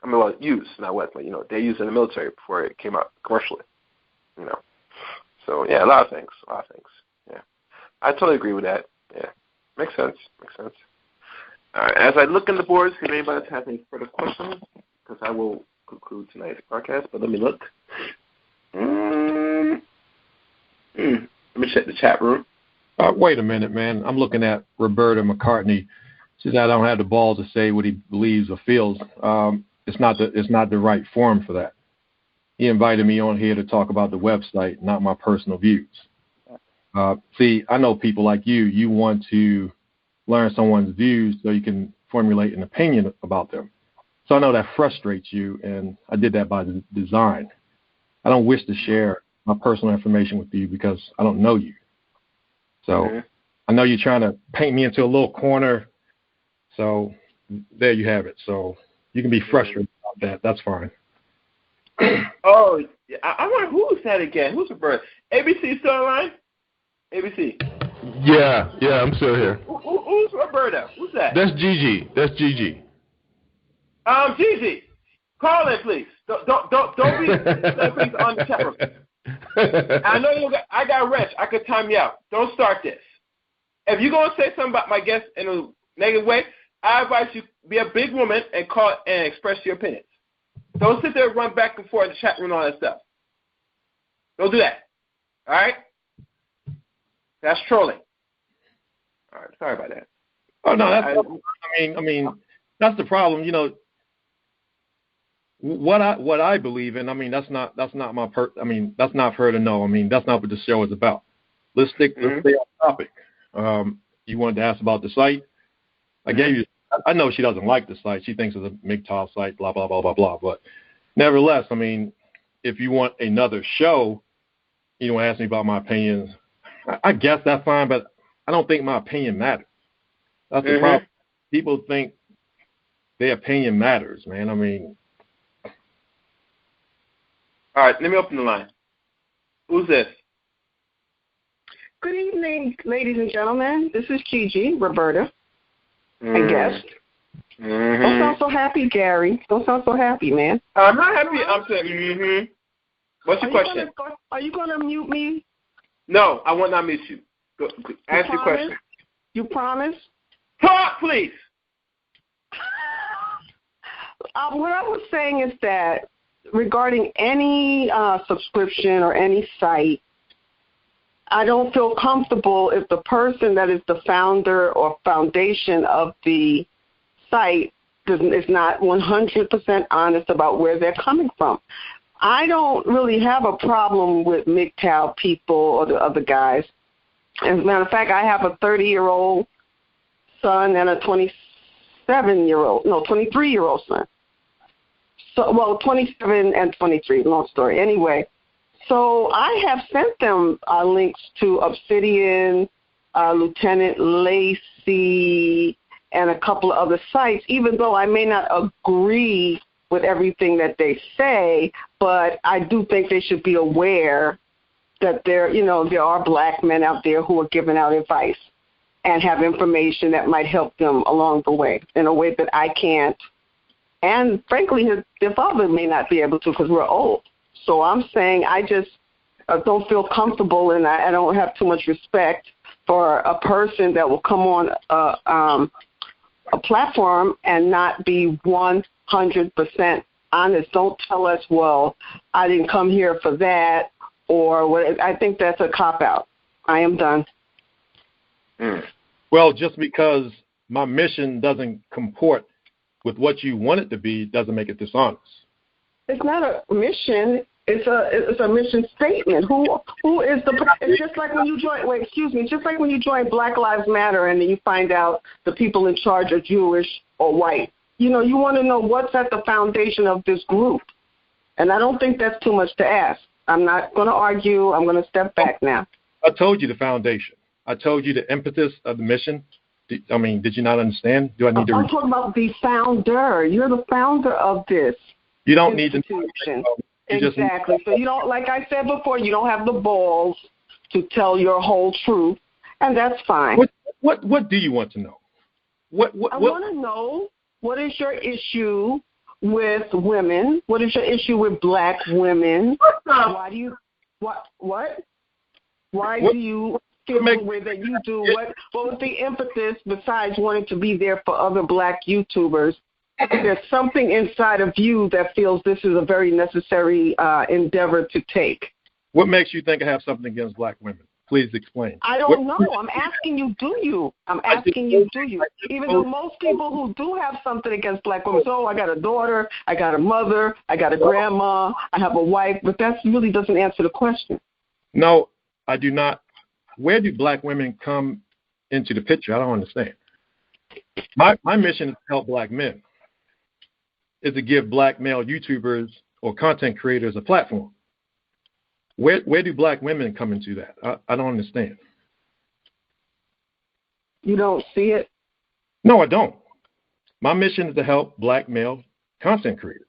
I mean, well, used, not weapon. They used in the military before it came out commercially. So yeah, a lot of things. Yeah, I totally agree with that. Yeah, makes sense. All right. As I look in the boards, if anybody has any further questions, because I will conclude tonight's broadcast. But let me look. Let me check the chat room. Wait a minute, man. I'm looking at Roberta McCartney. She said I don't have the balls to say what he believes or feels. It's not the right forum for that. He invited me on here to talk about the website, not my personal views. See, I know people like you. You want to learn someone's views so you can formulate an opinion about them. So I know that frustrates you, and I did that by design. I don't wish to share my personal information with you because I don't know you. So I know you're trying to paint me into a little corner. So there you have it. So you can be frustrated about that. That's fine. Oh, I wonder who's that again? Who's the bird? ABC still online? ABC. Yeah, I'm still here. Who's Roberta? Who's that? That's Gigi. Gigi, call in, please. Don't be please on the chat room. I know I got rich. I could time you out. Don't start this. If you're gonna say something about my guest in a negative way, I advise you be a big woman and call and express your opinions. Don't sit there and run back and forth in the chat room and all that stuff. Don't do that. All right? That's trolling. All right. Sorry about that. Oh no, that's I mean that's the problem. What I believe in. I mean that's not my that's not for her to know. I mean that's not what the show is about. Let's stay on topic. You wanted to ask about the site. I gave you. I know she doesn't like the site. She thinks it's a MGTOW site, blah, blah, blah, blah, blah. But nevertheless, I mean, if you want another show, you don't ask me about my opinions. I guess that's fine, but I don't think my opinion matters. That's the problem. People think their opinion matters, man. I mean. All right, let me open the line. Who's this? Good evening, ladies and gentlemen. This is Gigi, Roberta. I guess. Don't sound so happy, Gary. Don't sound so happy, man. I'm not happy. I'm saying, What's your question? Are you going to mute me? No, I will not mute you. Go, ask your question. You promise? Talk, please. What I was saying is that regarding any subscription or any site, I don't feel comfortable if the person that is the founder or foundation of the site is not 100% honest about where they're coming from. I don't really have a problem with MGTOW people or the other guys. As a matter of fact, I have a 30-year-old son and a 23-year-old son. So, 27 and 23, long story. Anyway. So I have sent them links to Obsidian, Lieutenant Lacey, and a couple of other sites, even though I may not agree with everything that they say, but I do think they should be aware that there are black men out there who are giving out advice and have information that might help them along the way in a way that I can't. And frankly, their father may not be able to because we're old. So I'm saying I just don't feel comfortable, and I don't have too much respect for a person that will come on a platform and not be 100% honest. Don't tell us, well, I didn't come here for that, or what. I think that's a cop-out. I am done. Well, just because my mission doesn't comport with what you want it to be doesn't make it dishonest. It's not a mission. It's a mission statement. Who is the? It's just like when you join. Wait, excuse me. Just like when you join Black Lives Matter, and then you find out the people in charge are Jewish or white. You know, you want to know what's at the foundation of this group, and I don't think that's too much to ask. I'm not going to argue. I'm going to step back now. I told you the foundation. I told you the impetus of the mission. Did you not understand? Do I need to? I'm talking about the founder. You're the founder of this. You don't need to. Exactly. So you don't, like I said before, you don't have the balls to tell your whole truth, and that's fine. What do you want to know? I want to know, what is your issue with women? What is your issue with black women? Why do you feel the way that you do? What was the impetus besides wanting to be there for other black YouTubers? There's something inside of you that feels this is a very necessary endeavor to take. What makes you think I have something against black women? Please explain. I don't know. I'm asking you, do you? Even though most people who do have something against black women, so I got a daughter, I got a mother, I got a grandma, I have a wife, but that really doesn't answer the question. No, I do not. Where do black women come into the picture? I don't understand. My mission is to help black men. Is to give black male YouTubers or content creators a platform. Where do black women come into that? I don't understand. You don't see it? No, I don't. My mission is to help black male content creators.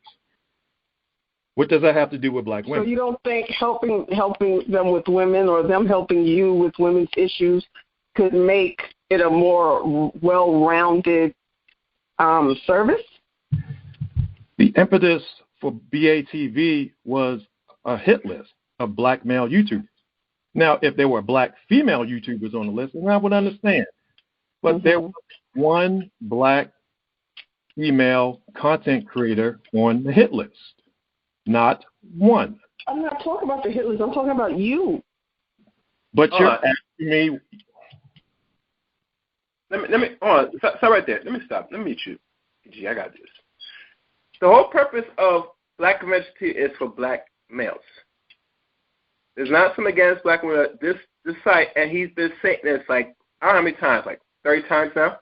What does that have to do with black women? So you don't think helping them with women or them helping you with women's issues could make it a more well-rounded service? The impetus for BATV was a hit list of black male YouTubers. Now, if there were black female YouTubers on the list, then I would understand. But there was one black female content creator on the hit list. Not one. I'm not talking about the hit list. I'm talking about you. But you're asking me. Let me stop right there. Let me stop. Let me meet you. Gee, I got this. The whole purpose of Black Avenger is for black males. There's not something against black women. This site, and he's been saying this like, I don't know how many times, like 30 times now.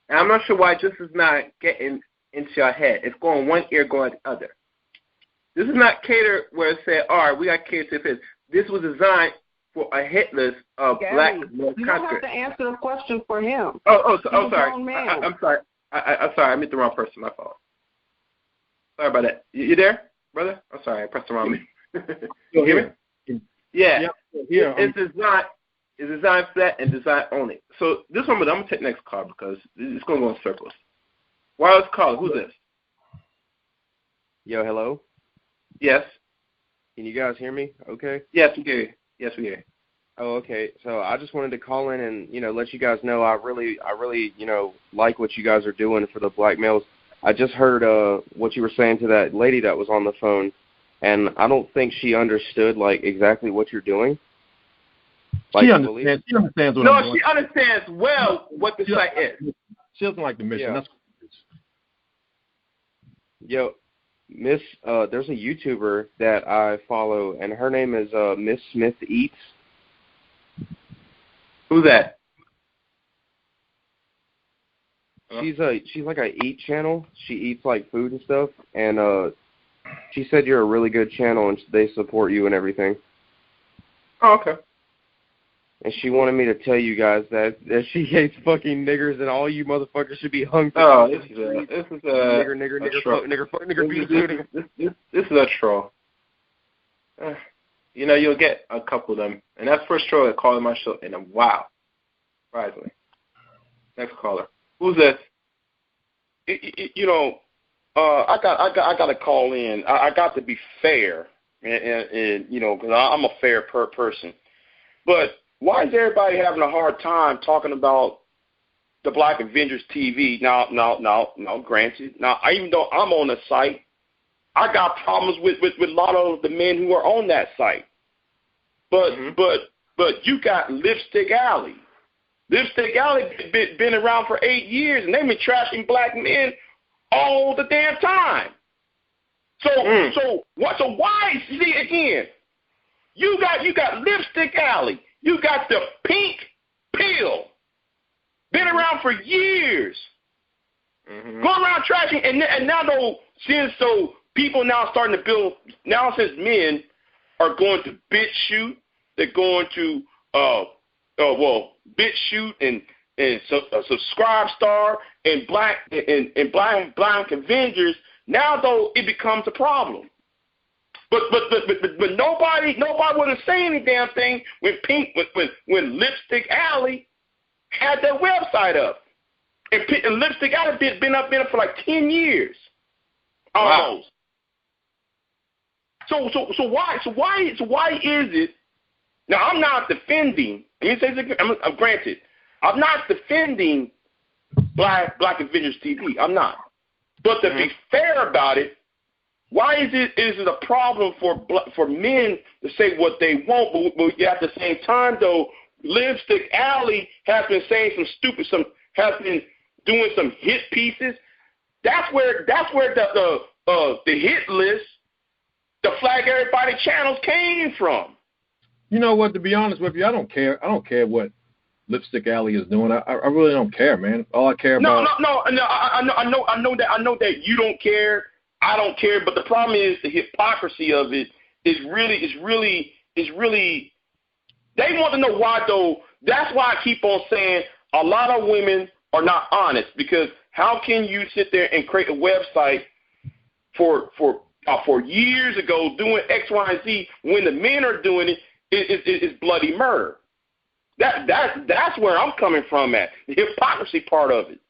And I'm not sure why this is not getting into your head. It's going one ear, going the other. This is not catered where it said, all right, we got catered to this. This was designed for a hit list of black male content. You don't have to answer the question for him. Sorry. I'm sorry. I'm sorry. I meant the wrong person. My fault. Sorry about that. You there, brother? I'm sorry. I pressed the wrong button. You hear me? Yeah. It's designed flat and designed only. So this one, I'm going to take the next call because it's going to go in circles. Wireless caller, who's this? Yo, hello? Yes. Can you guys hear me okay? Yes, we hear you. Oh, okay. So I just wanted to call in and, let you guys know I really, like what you guys are doing for the black males. I just heard what you were saying to that lady that was on the phone, and I don't think she understood, exactly what you're doing. She understands what I'm doing. No, she understands well what the site is. She doesn't like the mission. Yeah. That's what it is. Yo, Miss, there's a YouTuber that I follow, and her name is Miss Smith Eats. Who's that? She's like a eat channel. She eats food and stuff, and she said you're a really good channel and they support you and everything. Oh, okay. And she wanted me to tell you guys that she hates fucking niggers and all you motherfuckers should be hung. Oh, this is a nigger, This is a troll. You'll get a couple of them, and that's the first troll that called my show in a while. Surprisingly. Next caller. Who's this? I got to call in. I got to be fair, and because I'm a fair person. But why is everybody having a hard time talking about the Black Avengers TV? Now, granted. Now, even though I'm on the site, I got problems with a lot of the men who are on that site. But you got Lipstick Alley. Lipstick Alley been around for 8 years, and they've been trashing black men all the damn time. So why? See again. You got Lipstick Alley. You got the pink pill. Been around for years. Going around trashing, and now though, since people now starting to build. Now since men are going to BitChute, they're going to BitChute and Subscribe Star and Black Avengers. Now though, it becomes a problem. But nobody wouldn't say any damn thing when Lipstick Alley had their website up. And Lipstick Alley been up for like 10 years. Almost. Wow. So why is it? Now I'm not defending. Granted, I'm not defending Black Avengers TV. I'm not. But to be fair about it, why is it a problem for men to say what they want, but at the same time though, Lipstick Alley has been saying has been doing some hit pieces. That's where the hit list, the Flag Everybody channels came from. You know what? To be honest with you, I don't care. I don't care what Lipstick Alley is doing. I really don't care, man. All I care about. No. I know that you don't care. I don't care. But the problem is the hypocrisy of it is really. They want to know why though. That's why I keep on saying a lot of women are not honest, because how can you sit there and create a website for years ago doing X, Y, and Z when the men are doing it is bloody murder. That's where I'm coming from at the hypocrisy part of it.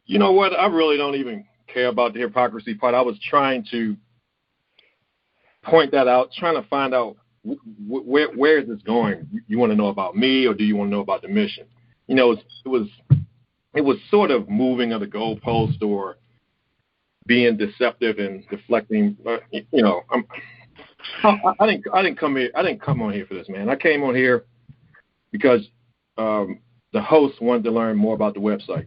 You know what? I really don't even care about the hypocrisy part. I was trying to point that out, trying to find out where is this going. You want to know about me, or do you want to know about the mission? You know, it was sort of moving of the goalpost or being deceptive and deflecting. You know, I didn't come here. I didn't come on here for this, man. I came on here because the host wanted to learn more about the website.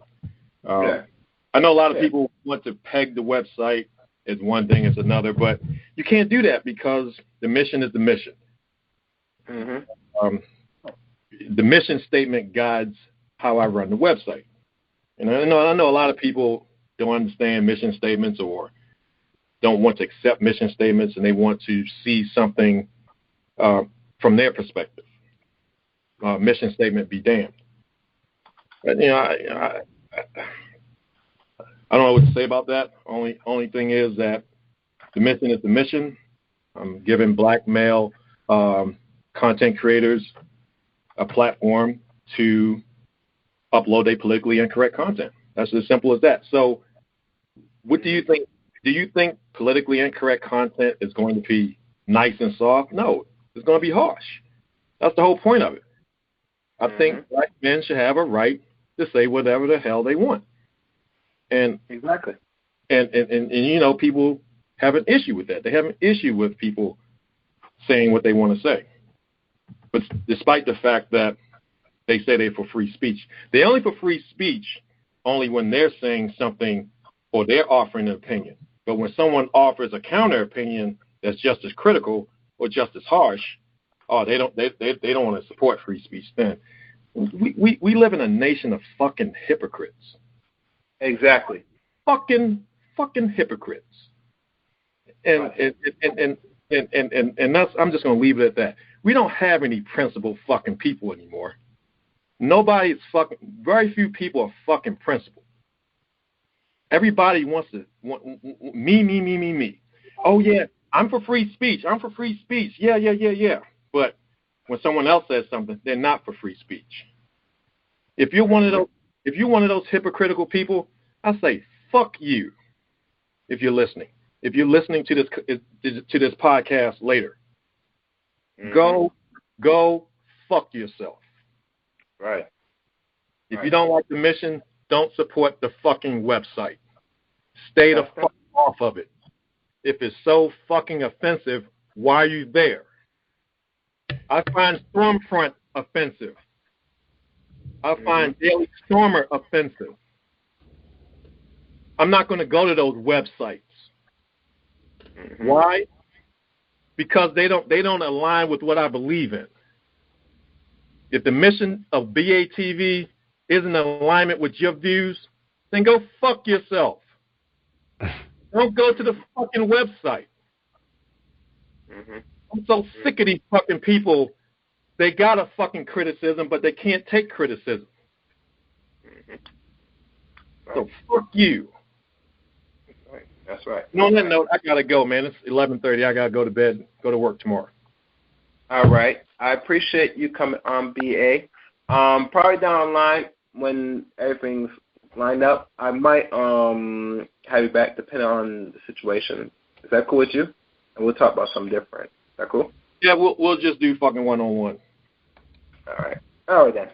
I know a lot of people want to peg the website as one thing as another, but you can't do that because the mission is the mission. The mission statement guides how I run the website. And I know a lot of people don't understand mission statements or don't want to accept mission statements, and they want to see something from their perspective. Mission statement be damned. But, you know, I don't know what to say about that. Only thing is that the mission is the mission. I'm giving black male content creators a platform to upload their politically incorrect content. That's as simple as that. So what do you think? Do you think politically incorrect content is going to be nice and soft? No, it's going to be harsh. That's the whole point of it. I think black men should have a right to say whatever the hell they want. And exactly. And you know, people have an issue with that. They have an issue with people saying what they want to say. But despite the fact that they say they're for free speech, they're only for free speech only when they're saying something or they're offering an opinion. But when someone offers a counter opinion that's just as critical or just as harsh, they don't want to support free speech. Then we live in a nation of fucking hypocrites. Exactly. Fucking hypocrites. And that's, I'm just going to leave it at that. We don't have any principled fucking people anymore. Very few people are fucking principled. Everybody wants me. Oh yeah, I'm for free speech. Yeah. But when someone else says something, they're not for free speech. If you're one of those hypocritical people, I say fuck you. If you're listening to this podcast later, go fuck yourself. Right. If you don't like the mission, don't support the fucking website. Stay the fuck off of it. If it's so fucking offensive, why are you there? I find Stormfront offensive. I find Daily Stormer offensive. I'm not going to go to those websites. Mm-hmm. Why? Because they don't align with what I believe in. If the mission of BATV isn't in alignment with your views, then go fuck yourself. Don't go to the fucking website. Mm-hmm. I'm so sick of these fucking people. They got a fucking criticism, but they can't take criticism. Mm-hmm. Right. So fuck you. Right. That's right. And on that note, I gotta go, man. It's 11:30. I gotta go to bed. Go to work tomorrow. All right. I appreciate you coming on, BA. Probably down the line when everything's lined up, I might have you back depending on the situation. Is that cool with you? And we'll talk about something different. Is that cool? Yeah, we'll just do fucking one-on-one. All right. All right then.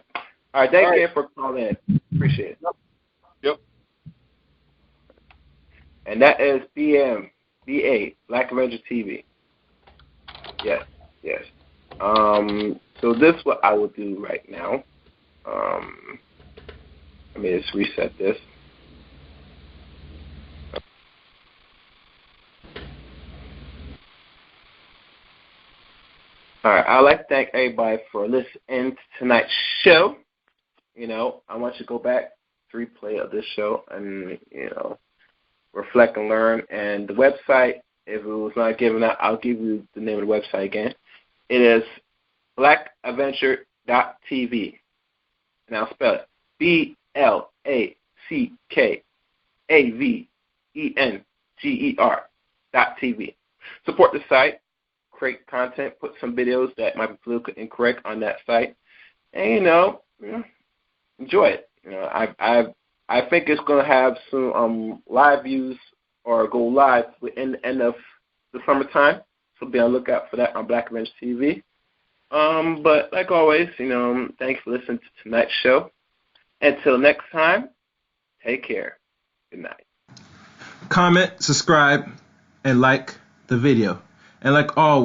All right. Thank you for calling in. Appreciate it. Yep. And that is BA, Black Avenger TV. Yes. Yes. So this is what I will do right now. Let me just reset this. All right, I'd like to thank everybody for listening to tonight's show. You know, I want you to go back to replay of this show and, you know, reflect and learn. And the website, if it was not given out, I'll give you the name of the website again. It is blackavenger.tv. And I'll spell it BLACKAVENGER.tv. Support the site. Create content, put some videos that might be politically incorrect on that site, and you know enjoy it. You know, I think it's going to have some live views or go live within the end of the summertime, so be on the lookout for that on Black Avenger TV. But like always, you know, thanks for listening to tonight's show. Until next time, take care. Good night. Comment, subscribe, and like the video. And like always,